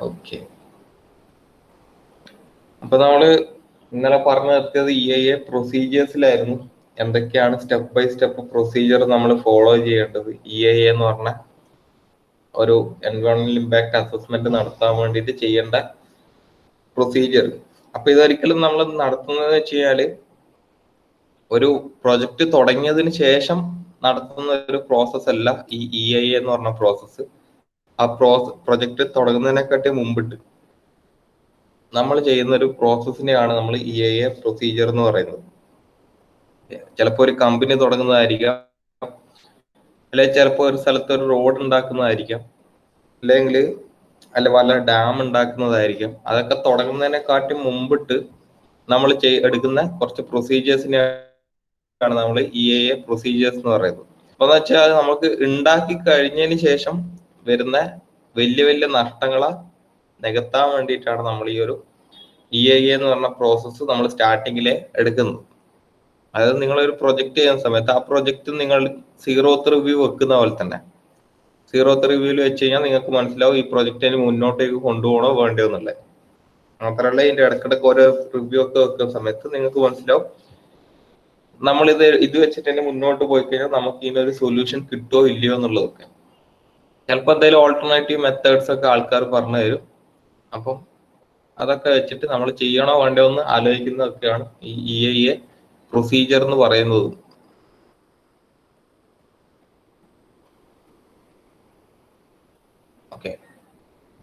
Okay, അപ്പൊ നമ്മള് ഇന്നലെ പറഞ്ഞു നിർത്തിയത് EIA പ്രൊസീജിയേഴ്സിലായിരുന്നു. എന്തൊക്കെയാണ് സ്റ്റെപ്പ് ബൈ സ്റ്റെപ്പ് പ്രൊസീജിയർ നമ്മൾ ഫോളോ ചെയ്യേണ്ടത് EIA എന്ന് പറഞ്ഞ ഒരു എൻവയോൺമെന്റൽ ഇമ്പാക്ട് അസസ്മെന്റ് നടത്താൻ വേണ്ടിയിട്ട് ചെയ്യേണ്ട പ്രൊസീജിയർ. അപ്പൊ ഇതൊരിക്കലും നമ്മൾ നടത്തുന്നത് വെച്ച് കഴിഞ്ഞാല് ഒരു പ്രൊജക്ട് തുടങ്ങിയതിന് ശേഷം നടത്തുന്ന ഒരു പ്രോസസ് അല്ല ഈ EIA എന്ന് പറഞ്ഞ പ്രോസസ്സ്. ആ പ്രൊജക്ട് തുടങ്ങുന്നതിനെക്കാട്ടി മുമ്പിട്ട് നമ്മൾ ചെയ്യുന്ന ഒരു പ്രോസസ്സിനെയാണ് നമ്മൾ EIA പ്രൊസീജിയർ എന്ന് പറയുന്നത്. ചിലപ്പോൾ ഒരു കമ്പനി തുടങ്ങുന്നതായിരിക്കാം, അല്ലെങ്കിൽ ചിലപ്പോൾ ഒരു സ്ഥലത്ത് ഒരു റോഡ് ഉണ്ടാക്കുന്നതായിരിക്കാം, അല്ലെങ്കിൽ വല്ല ഡാം ഉണ്ടാക്കുന്നതായിരിക്കാം. അതൊക്കെ തുടങ്ങുന്നതിനെക്കാട്ടി മുമ്പിട്ട് നമ്മൾ എടുക്കുന്ന കുറച്ച് പ്രൊസീജിയേഴ്സിനെയാണ് നമ്മൾ EIA പ്രൊസീജിയേഴ്സ് എന്ന് പറയുന്നത്. അപ്പൊ എന്ന് വെച്ചാൽ നമുക്ക് ഉണ്ടാക്കി കഴിഞ്ഞതിന് ശേഷം വരുന്ന വലിയ വലിയ നഷ്ടങ്ങളെ നികത്താൻ വേണ്ടിയിട്ടാണ് നമ്മൾ ഈ ഒരു EIA എന്ന് പറഞ്ഞ പ്രോസസ്സ് നമ്മൾ സ്റ്റാർട്ടിങ്ങിലെ എടുക്കുന്നത്. അതായത് നിങ്ങളൊരു പ്രൊജക്ട് ചെയ്യുന്ന സമയത്ത് ആ പ്രൊജക്ട് നിങ്ങൾ സീറോത്ത് റിവ്യൂ വെക്കുന്ന പോലെ തന്നെ സീറോത്ത് റിവ്യൂവിൽ വെച്ച് കഴിഞ്ഞാൽ നിങ്ങൾക്ക് മനസ്സിലാവും ഈ പ്രൊജക്റ്റിന് മുന്നോട്ടേക്ക് കൊണ്ടുപോകണോ വേണ്ടയോ എന്നുള്ളത്. മാത്രമല്ല ഇതിന്റെ ഇടക്കിടക്ക് ഓരോ റിവ്യൂ ഒക്കെ വെക്കുന്ന സമയത്ത് നിങ്ങൾക്ക് മനസ്സിലാവും നമ്മൾ ഇത് വെച്ചിട്ട് തന്നെ മുന്നോട്ട് പോയി കഴിഞ്ഞാൽ നമുക്ക് ഇതിനൊരു സൊല്യൂഷൻ കിട്ടുമോ ഇല്ലയോ എന്നുള്ളതൊക്കെ. ചിലപ്പോൾ എന്തായാലും ഓൾട്ടർനേറ്റീവ് മെത്തേഡ്സ് ഒക്കെ ആൾക്കാർ പറഞ്ഞു തരും. അപ്പം അതൊക്കെ വെച്ചിട്ട് നമ്മൾ ചെയ്യണോ വേണ്ടോ എന്ന് ആലോചിക്കുന്നതൊക്കെയാണ് ഈ EIA പ്രൊസീജിയർ എന്ന് പറയുന്നത്. ഓക്കെ,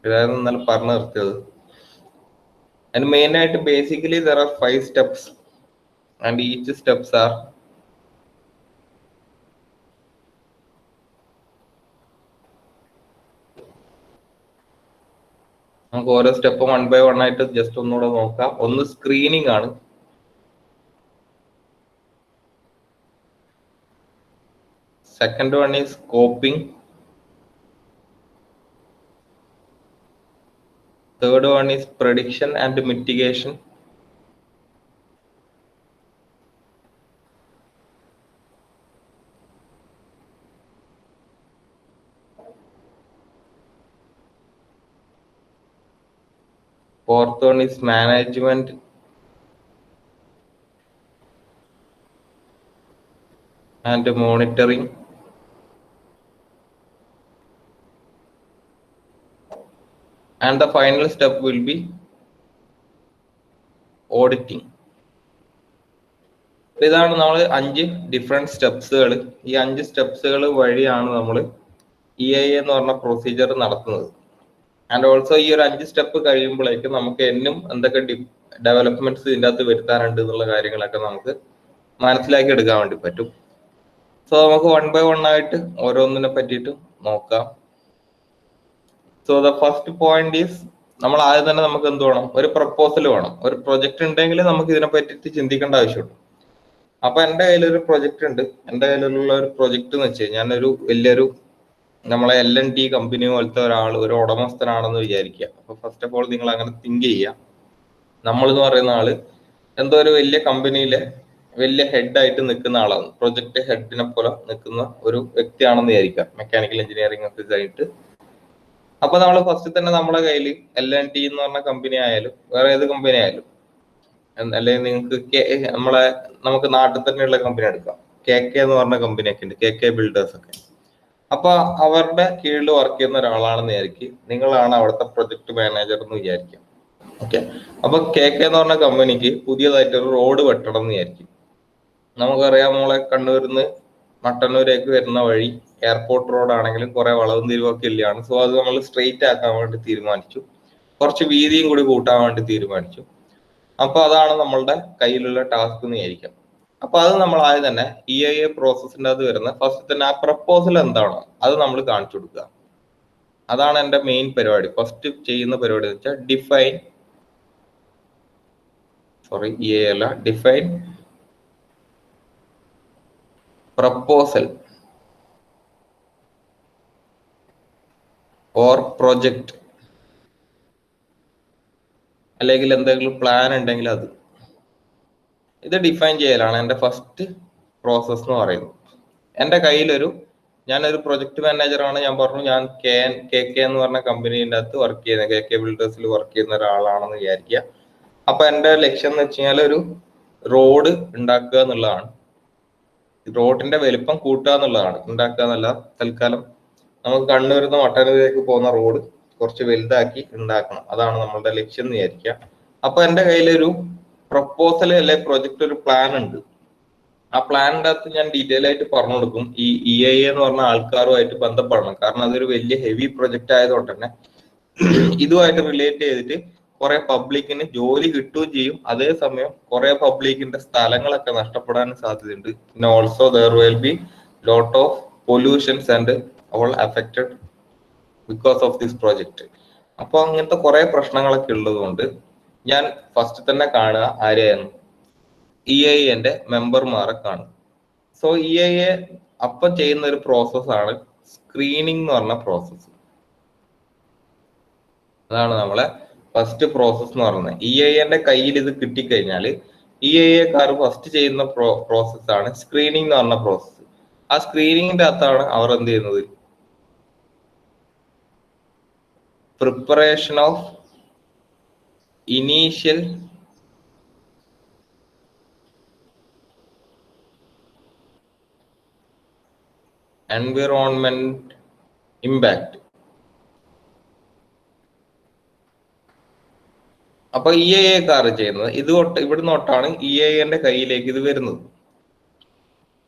ഇതായിരുന്നു ഇന്നലെ പറഞ്ഞു നിർത്തിയത്. And main ആയിട്ട് basically there are 5 steps and each steps are നമുക്ക് ഓരോ സ്റ്റെപ്പ് 1 by 1 ആയിട്ട് ജസ്റ്റ് ഒന്നുകൂടെ നോക്കാം. ഒന്ന് സ്ക്രീനിങ് ആണ്. Second one is scoping. Third one is prediction and mitigation. Fourth one is management and monitoring. And the final step will be auditing. ഇതാണ് നമ്മൾ 5 different സ്റ്റെപ്സുകൾ. ഈ 5 സ്റ്റെപ്സുകൾ വഴിയാണ് നമ്മൾ EIA എന്ന് പറഞ്ഞ പ്രൊസീജിയർ നടത്തുന്നത്. ആൻഡ് ഓൾസോ ഈ ഒരു 5 സ്റ്റെപ്പ് കഴിയുമ്പോഴേക്കും നമുക്ക് എന്നും എന്തൊക്കെ ഡെവലപ്മെന്റ്സ് ഇതിൻ്റെ അകത്ത് വരുത്താനുണ്ട് എന്നുള്ള കാര്യങ്ങളൊക്കെ നമുക്ക് മനസ്സിലാക്കി എടുക്കാൻ വേണ്ടി പറ്റും. സോ നമുക്ക് 1 by 1 ആയിട്ട് ഓരോന്നിനെ പറ്റിയിട്ട് നോക്കാം. So the first point is നമ്മൾ ആദ്യം തന്നെ നമുക്ക് എന്ത് വേണം, ഒരു പ്രപ്പോസൽ വേണം. ഒരു പ്രൊജക്ട് ഉണ്ടെങ്കിൽ നമുക്ക് ഇതിനെ പറ്റിയിട്ട് ചിന്തിക്കേണ്ട ആവശ്യമുണ്ട്. അപ്പൊ എൻ്റെ കയ്യിലൊരു പ്രൊജക്ട് ഉണ്ട്. എൻ്റെ കയ്യിലുള്ള ഒരു പ്രൊജക്ട് എന്ന് വെച്ച് കഴിഞ്ഞാൽ ഞാനൊരു വലിയൊരു നമ്മളെ L&T കമ്പനി പോലത്തെ ഒരാൾ, ഒരു ഉടമസ്ഥനാണെന്ന് വിചാരിക്കുക. അപ്പൊ ഫസ്റ്റ് ഓഫ് ഓൾ നിങ്ങൾ അങ്ങനെ തിങ്ക് ചെയ്യുക. നമ്മൾ എന്ന് പറയുന്ന ആള് എന്തോ ഒരു വലിയ കമ്പനിയിലെ വലിയ ഹെഡായിട്ട് നിൽക്കുന്ന ആളാണ്. പ്രൊജക്ട് ഹെഡിനെ പോലെ നിൽക്കുന്ന ഒരു വ്യക്തിയാണെന്ന് വിചാരിക്കുക, മെക്കാനിക്കൽ എഞ്ചിനീയറിംഗ് ഒക്കെ കഴിഞ്ഞിട്ട്. അപ്പൊ നമ്മൾ ഫസ്റ്റ് തന്നെ നമ്മുടെ കയ്യിൽ L&T എന്ന് പറഞ്ഞ കമ്പനി ആയാലും വേറെ ഏത് കമ്പനി ആയാലും, അല്ലെങ്കിൽ നിങ്ങൾക്ക് നമുക്ക് നാട്ടിൽ തന്നെയുള്ള കമ്പനി എടുക്കാം. KK എന്ന് പറഞ്ഞ കമ്പനിയൊക്കെ ഉണ്ട്, KK ബിൽഡേഴ്സ് ഒക്കെ. അപ്പൊ അവരുടെ കീഴിൽ വർക്ക് ചെയ്യുന്ന ഒരാളാണെന്ന് വിചാരിക്കും, നിങ്ങളാണ് അവിടുത്തെ പ്രൊജക്ട് മാനേജർ എന്ന് വിചാരിക്കാം. ഓക്കെ, അപ്പൊ KK എന്ന് പറഞ്ഞ കമ്പനിക്ക് പുതിയതായിട്ട് ഒരു റോഡ് വെട്ടണം എന്ന് വിചാരിക്കും. നമുക്കറിയാം, നമ്മളെ കണ്ണൂരിൽ നിന്ന് മട്ടന്നൂരേക്ക് വരുന്ന വഴി എയർപോർട്ട് റോഡ് ആണെങ്കിലും കുറെ വളവും തിരിവൊക്കെ ഇല്ലാണ്. സോ അത് നമ്മൾ സ്ട്രെയിറ്റ് ആക്കാൻ വേണ്ടി തീരുമാനിച്ചു, കുറച്ച് വീതിയും കൂടി കൂട്ടാൻ വേണ്ടി തീരുമാനിച്ചു. അപ്പൊ അതാണ് നമ്മളുടെ കയ്യിലുള്ള ടാസ്ക് എന്ന് വിചാരിക്കാം. അപ്പൊ അത് നമ്മൾ ആദ്യം തന്നെ EIA പ്രോസസ്സിന്റെ അത് വരുന്ന ഫസ്റ്റ് തന്നെ ആ പ്രപ്പോസൽ എന്താണോ അത് നമ്മൾ കാണിച്ചു കൊടുക്കുക. അതാണ് എൻ്റെ മെയിൻ പരിപാടി. ഫസ്റ്റ് ചെയ്യുന്ന പരിപാടി എന്ന് വെച്ചാൽ ഡിഫൈൻ പ്രപ്പോസൽ ഓർ പ്രൊജക്ട്, അല്ലെങ്കിൽ എന്തെങ്കിലും പ്ലാൻ ഉണ്ടെങ്കിൽ അത് ഇത് ഡിഫൈൻ ചെയ്യലാണ് എൻ്റെ ഫസ്റ്റ് പ്രോസസ് എന്ന് പറയുന്നത്. എൻ്റെ കയ്യിലൊരു ഞാനൊരു പ്രൊജക്ട് മാനേജറാണ്. ഞാൻ പറഞ്ഞു ഞാൻ കെ എന്ന് പറഞ്ഞ കമ്പനീൻ്റെ അകത്ത് വർക്ക് ചെയ്യുന്ന KK ബിൽഡേഴ്സിൽ വർക്ക് ചെയ്യുന്ന ഒരാളാണെന്ന് വിചാരിക്കുക. അപ്പൊ എന്റെ ലക്ഷ്യം എന്ന് വെച്ച് കഴിഞ്ഞാൽ ഒരു റോഡ് ഉണ്ടാക്കുക എന്നുള്ളതാണ്. റോഡിന്റെ വലിപ്പം കൂട്ടുക എന്നുള്ളതാണ്, ഉണ്ടാക്കുക എന്നല്ല. തൽക്കാലം നമുക്ക് കണ്ണൂരിൽ മട്ടന്നൂരിലേക്ക് പോകുന്ന റോഡ് കുറച്ച് വലുതാക്കി ഉണ്ടാക്കണം, അതാണ് നമ്മളുടെ ലക്ഷ്യം എന്ന് വിചാരിക്കുക. അപ്പൊ എന്റെ കയ്യിലൊരു പ്രപ്പോസൽ അല്ലെ പ്രൊജക്ട്, ഒരു പ്ലാൻ ഉണ്ട്. ആ പ്ലാനിന്റെ അകത്ത് ഞാൻ ഡീറ്റെയിൽ ആയിട്ട് പറഞ്ഞു കൊടുക്കും. ഈ EIA എന്ന് പറഞ്ഞ ആൾക്കാരുമായിട്ട് ബന്ധപ്പെടണം, കാരണം അതൊരു വലിയ ഹെവി പ്രൊജക്ട് ആയതുകൊണ്ട് തന്നെ ഇതുമായിട്ട് റിലേറ്റ് ചെയ്തിട്ട് കുറെ പബ്ലിക്കിന് ജോലി കിട്ടുകയും ചെയ്യും. അതേസമയം കുറെ പബ്ലിക്കിന്റെ സ്ഥലങ്ങളൊക്കെ നഷ്ടപ്പെടാനും സാധ്യതയുണ്ട്. പിന്നെ also there will be lot of pollutions and all affected because of this project. അപ്പൊ അങ്ങനത്തെ കുറെ പ്രശ്നങ്ങളൊക്കെ ഉള്ളതുകൊണ്ട് ഞാൻ ഫസ്റ്റ് തന്നെ കാണുക ആരെയാണ്, EIA മെമ്പർമാരെ കാണും. സോ EIA അപ്പം ചെയ്യുന്ന ഒരു പ്രോസസ്സാണ് സ്ക്രീനിങ് എന്ന് പറഞ്ഞ പ്രോസസ്സ്. അതാണ് നമ്മളെ ഫസ്റ്റ് പ്രോസസ് എന്ന് പറയുന്നത്. EIA കയ്യിൽ ഇത് കിട്ടിക്കഴിഞ്ഞാൽ EIA ഫസ്റ്റ് ചെയ്യുന്ന പ്രോസസ്സാണ് സ്ക്രീനിങ് എന്ന് പറഞ്ഞ പ്രോസസ്സ്. ആ സ്ക്രീനിങ്ങിന്റെ അകത്താണ് അവർ എന്ത് ചെയ്യുന്നത്, preparation of initial environment impact. അപ്പൊ EIA ചെയ്യുന്നത് ഇവിടുന്ന് തൊട്ടാണ് EIA കയ്യിലേക്ക് ഇത് വരുന്നത്.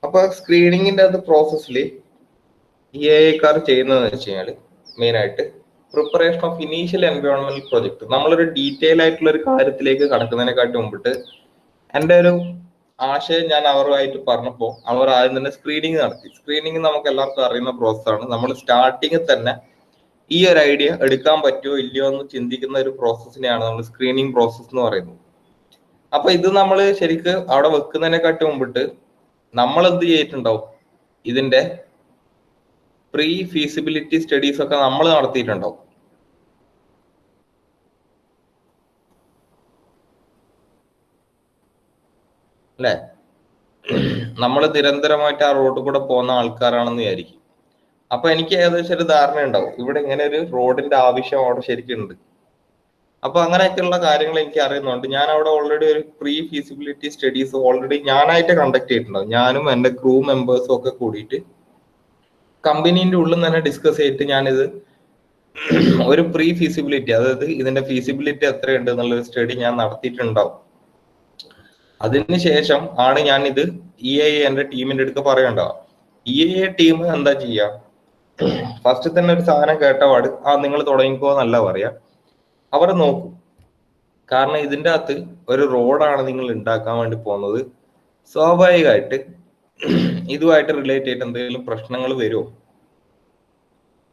അപ്പൊ സ്ക്രീനിങ്ങിന്റെ അത് പ്രോസസ്സിൽ EIA ചെയ്യുന്നതെന്ന് വെച്ച് കഴിഞ്ഞാൽ മെയിൻ ആയിട്ട് പ്രിപ്പറേഷൻ ഓഫ് ഇനീഷ്യൽ എൻവയോൺമെന്റൽ പ്രൊജക്ട്. നമ്മളൊരു ഡീറ്റെയിൽ ആയിട്ടുള്ള ഒരു കാര്യത്തിലേക്ക് കടക്കുന്നതിനെക്കാട്ടി മുമ്പിട്ട് എൻ്റെ ഒരു ആശയം ഞാൻ അവരുമായിട്ട് പറഞ്ഞപ്പോൾ അവർ ആദ്യം തന്നെ സ്ക്രീനിങ് നടത്തി. സ്ക്രീനിങ് നമുക്ക് എല്ലാവർക്കും അറിയുന്ന പ്രോസസ്സാണ്. നമ്മൾ സ്റ്റാർട്ടിങ്ങിൽ തന്നെ ഈ ഒരു ഐഡിയ എടുക്കാൻ പറ്റുമോ ഇല്ലയോ എന്ന് ചിന്തിക്കുന്ന ഒരു പ്രോസസ്സിനെയാണ് നമ്മൾ സ്ക്രീനിങ് പ്രോസസ് എന്ന് പറയുന്നത്. അപ്പൊ ഇത് നമ്മൾ ശരിക്ക് അവിടെ വെക്കുന്നതിനെക്കാട്ടി മുമ്പിട്ട് നമ്മൾ എന്ത് ചെയ്തിട്ടുണ്ടാവും, ഇതിന്റെ പ്രീ ഫീസിബിലിറ്റി സ്റ്റഡീസ് ഒക്കെ നമ്മൾ നടത്തിയിട്ടുണ്ടാവും. അല്ലെ, നമ്മൾ നിരന്തരമായിട്ട് ആ റോഡിൽ കൂടെ പോകുന്ന ആൾക്കാരാണെന്ന് വിചാരിക്കും. അപ്പൊ എനിക്ക് ഏകദേശം ഒരു ധാരണ ഉണ്ടാവും ഇവിടെ ഇങ്ങനെ ഒരു റോഡിന്റെ ആവശ്യം അവിടെ ശരിക്കും ഉണ്ട്. അപ്പൊ അങ്ങനെയൊക്കെയുള്ള കാര്യങ്ങൾ എനിക്ക് അറിയുന്നുണ്ട്. ഞാൻ അവിടെ ഓൾറെഡി ഒരു പ്രീ ഫീസിബിലിറ്റി സ്റ്റഡീസ് ഓൾറെഡി ഞാനായിട്ട് കണ്ടക്ട് ചെയ്തിട്ടുണ്ടാവും. ഞാനും എന്റെ ക്രൂ മെമ്പേഴ്സും ഒക്കെ കൂടിയിട്ട് കമ്പനീന്റെ ഉള്ളിൽ തന്നെ ഡിസ്കസ് ചെയ്തിട്ട് ഞാനിത് ഒരു പ്രീ ഫീസിബിലിറ്റി, അതായത് ഇതിന്റെ ഫീസിബിലിറ്റി എത്രയുണ്ട് എന്നുള്ളൊരു സ്റ്റഡി ഞാൻ നടത്തിയിട്ടുണ്ടാവും. അതിനുശേഷം ആണ് ഞാൻ ഇത് EIA ടീമിന്റെ അടുത്ത് പറയണ്ടാവും. EIA ടീം എന്താ ചെയ്യാ, ഫസ്റ്റ് തന്നെ ഒരു സാധനം കേട്ടപാട് നിങ്ങൾ തുടങ്ങിക്കോ എന്നല്ല പറയാ, അവർ നോക്കും. കാരണം ഇതിന്റെ അകത്ത് ഒരു റോഡാണ് നിങ്ങൾ ഉണ്ടാക്കാൻ വേണ്ടി പോകുന്നത്. സ്വാഭാവികമായിട്ട് ഇതുമായിട്ട് റിലേറ്റ് ചെയ്തിട്ട് എന്തെങ്കിലും പ്രശ്നങ്ങൾ വരുമോ?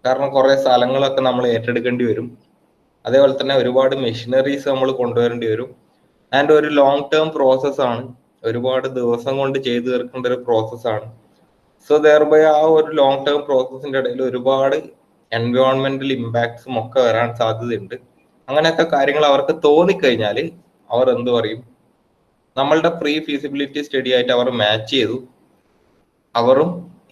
കാരണം കുറെ സ്ഥലങ്ങളൊക്കെ നമ്മൾ ഏറ്റെടുക്കേണ്ടി വരും. അതേപോലെ തന്നെ ഒരുപാട് മെഷീനറീസ് നമ്മൾ കൊണ്ടുവരേണ്ടി വരും. ആൻഡ് ഒരു ലോങ് ടേം പ്രോസസ്സാണ്, ഒരുപാട് ദിവസം കൊണ്ട് ചെയ്തു തീർക്കേണ്ട ഒരു പ്രോസസ്സാണ്. സോ ദെയർബൈ ആ ഒരു ലോങ് ടേം പ്രോസസ്സിന്റെ ഇടയിൽ ഒരുപാട് എൻവയോൺമെന്റൽ ഇമ്പാക്ട്സും ഒക്കെ വരാൻ സാധ്യതയുണ്ട്. അങ്ങനെയൊക്കെ കാര്യങ്ങൾ അവർക്ക് തോന്നിക്കഴിഞ്ഞാൽ അവർ എന്ത് പറയും, നമ്മളുടെ പ്രീ ഫീസിബിലിറ്റി സ്റ്റഡി ആയിട്ട് അവർ മാച്ച് ചെയ്തു. അവരും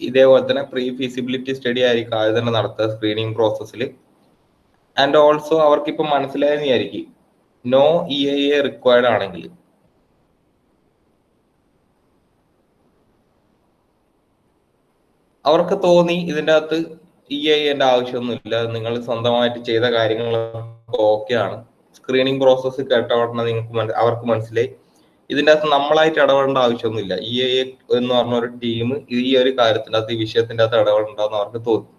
ഇതേപോലെ തന്നെ പ്രീ ഫീസിബിലിറ്റി സ്റ്റഡി ആയിരിക്കും ആദ്യം തന്നെ നടത്തുക സ്ക്രീനിങ് പ്രോസസ്സിൽ. ആൻഡ് ഓൾസോ അവർക്കിപ്പം മനസ്സിലായെന്ന് വിചാരിക്കും നോ EIA റിക്വയർഡ് ആണെങ്കിൽ അവർക്ക് തോന്നി ഇതിൻ്റെ അകത്ത് EIA ആവശ്യമൊന്നുമില്ല, നിങ്ങൾ സ്വന്തമായിട്ട് ചെയ്ത കാര്യങ്ങൾ ഓക്കെ ആണ്. സ്ക്രീനിങ് പ്രോസസ്സ് കേട്ട ഉടനെ നിങ്ങൾക്ക് അവർക്ക് മനസ്സിലായി ഇതിൻ്റെ അകത്ത് നമ്മളായിട്ട് ഇടപെടേണ്ട ആവശ്യമൊന്നുമില്ല. EIA എന്ന് പറഞ്ഞ ഒരു ടീം ഈ ഒരു കാര്യത്തിൻ്റെ അകത്ത്, ഈ വിഷയത്തിന്റെ അകത്ത് ഇടപെടേണ്ടെന്ന് അവർക്ക് തോന്നി.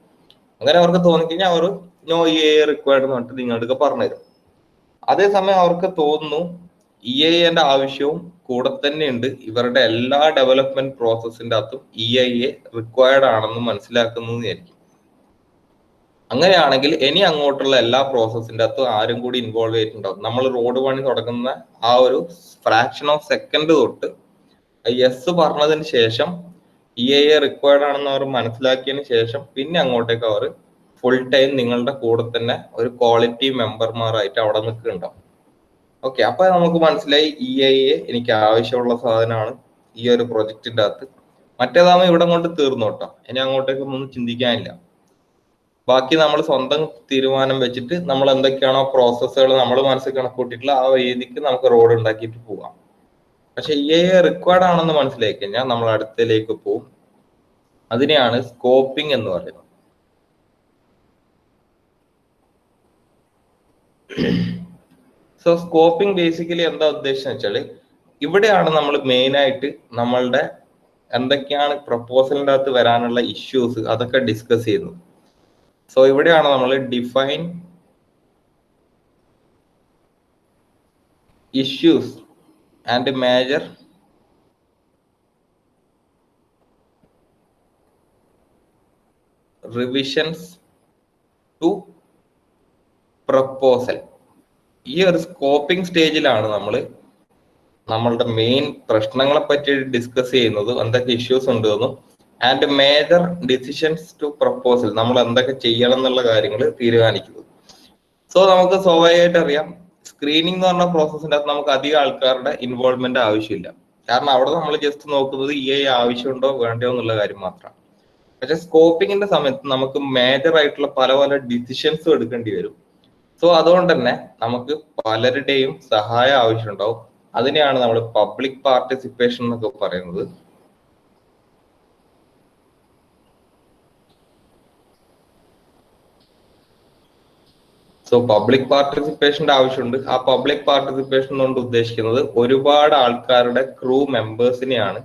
അങ്ങനെ അവർക്ക് തോന്നിക്കഴിഞ്ഞാൽ അവർ നോ EIA റിക്വയർഡ് എന്ന് പറഞ്ഞിട്ട് നിങ്ങളുടെ പറഞ്ഞുതരും. അതേസമയം അവർക്ക് തോന്നുന്നു EIA ആവശ്യവും കൂടെ തന്നെ ഉണ്ട്, ഇവരുടെ എല്ലാ ഡെവലപ്മെന്റ് പ്രോസസ്സിന്റെ അകത്തും EIA റിക്വയർഡ് ആണെന്ന് മനസ്സിലാക്കുന്നു വിചാരിക്കും. അങ്ങനെയാണെങ്കിൽ ഇനി അങ്ങോട്ടുള്ള എല്ലാ പ്രോസസ്സിന്റെ അകത്തും ആരും കൂടി ഇൻവോൾവ് ചെയ്തിട്ടുണ്ടാവും. നമ്മൾ റോഡ് പണി തുടങ്ങുന്ന ആ ഒരു ഫ്രാക്ഷൻ ഓഫ് സെക്കൻഡ് തൊട്ട് യെസ് പറഞ്ഞതിന് ശേഷം EIA റിക്വയർഡ് ആണെന്ന് അവർ മനസ്സിലാക്കിയതിന് ശേഷം പിന്നെ അങ്ങോട്ടേക്ക് അവർ ഫുൾ ടൈം നിങ്ങളുടെ കൂടെ തന്നെ ഒരു ക്വാളിറ്റി മെമ്പർമാരായിട്ട് അവിടെ നിൽക്കുന്നുണ്ടാവും. ഓക്കെ, അപ്പൊ നമുക്ക് മനസ്സിലായി EIA എനിക്ക് ആവശ്യമുള്ള സാധനമാണ് ഈ ഒരു പ്രൊജക്റ്റിന്റെ അകത്ത്. മറ്റേതാകുമ്പോൾ ഇവിടെ കൊണ്ട് തീർന്നു കേട്ടോ, ഇനി അങ്ങോട്ടേക്ക് ഒന്നും ചിന്തിക്കാനില്ല. ബാക്കി നമ്മൾ സ്വന്തം തീരുമാനം വെച്ചിട്ട് നമ്മൾ എന്തൊക്കെയാണോ പ്രോസസ്സുകൾ നമ്മൾ മനസ്സിൽ കണക്കൂട്ടിയിട്ടുള്ള ആ രീതിക്ക് നമുക്ക് റോഡ് ഉണ്ടാക്കിയിട്ട് പോവാം. പക്ഷെ റിക്വയർഡ് ആണെന്ന് മനസ്സിലാക്കി കഴിഞ്ഞാൽ നമ്മൾ അടുത്തതിലേക്ക് പോകും. അതിനെയാണ് സ്കോപ്പിംഗ് എന്ന് പറയുന്നത്. സോ സ്കോപ്പിംഗ് ബേസിക്കലി എന്താ ഉദ്ദേശം വെച്ചാല്, ഇവിടെയാണ് നമ്മൾ മെയിൻ ആയിട്ട് നമ്മളുടെ എന്തൊക്കെയാണ് പ്രപ്പോസലിൻ്റെ അകത്ത് വരാനുള്ള ഇഷ്യൂസ് അതൊക്കെ ഡിസ്കസ് ചെയ്യുന്നത്. സോ ഇവിടെയാണ് നമ്മൾ define issues and major revisions to proposal. ഈ ഒരു സ്കോപ്പിംഗ് സ്റ്റേജിലാണ് നമ്മൾ നമ്മളുടെ മെയിൻ പ്രശ്നങ്ങളെ പറ്റി ഡിസ്കസ് ചെയ്യുന്നത്, എന്തൊക്കെ ഇഷ്യൂസ് ഉണ്ടെന്നും and major decisions to proposal, നമ്മൾ എന്തൊക്കെ ചെയ്യണം എന്നുള്ള കാര്യങ്ങൾ തീരുമാനിക്കുന്നത്. സോ നമുക്ക് സ്വാഭാവികമായിട്ട് അറിയാം, സ്ക്രീനിങ് എന്ന് പറഞ്ഞ പ്രോസസ്സിൻ്റെ അകത്ത് നമുക്ക് അധികം ആൾക്കാരുടെ ഇൻവോൾവ്മെന്റ് ആവശ്യമില്ല. കാരണം അവിടെ നമ്മൾ ജസ്റ്റ് നോക്കുന്നത് ആവശ്യമുണ്ടോ വേണ്ടയോ എന്നുള്ള കാര്യം മാത്രമാണ്. പക്ഷെ സ്കോപ്പിങ്ങിന്റെ സമയത്ത് നമുക്ക് മേജർ ആയിട്ടുള്ള പല പല ഡിസിഷൻസ് എടുക്കേണ്ടി വരും. സോ അതുകൊണ്ട് തന്നെ നമുക്ക് പലരുടെയും സഹായം ആവശ്യമുണ്ടാവും. അതിനെയാണ് നമ്മൾ പബ്ലിക് പാർട്ടിസിപ്പേഷൻ എന്നൊക്കെ പറയുന്നത്. സോ പബ്ലിക് പാർട്ടിസിപ്പേഷന്റെ ആവശ്യമുണ്ട്. ആ പബ്ലിക് പാർട്ടിസിപ്പേഷൻ കൊണ്ട് ഉദ്ദേശിക്കുന്നത് ഒരുപാട് ആൾക്കാരുടെ ക്രൂ മെമ്പേഴ്സിനെയാണ്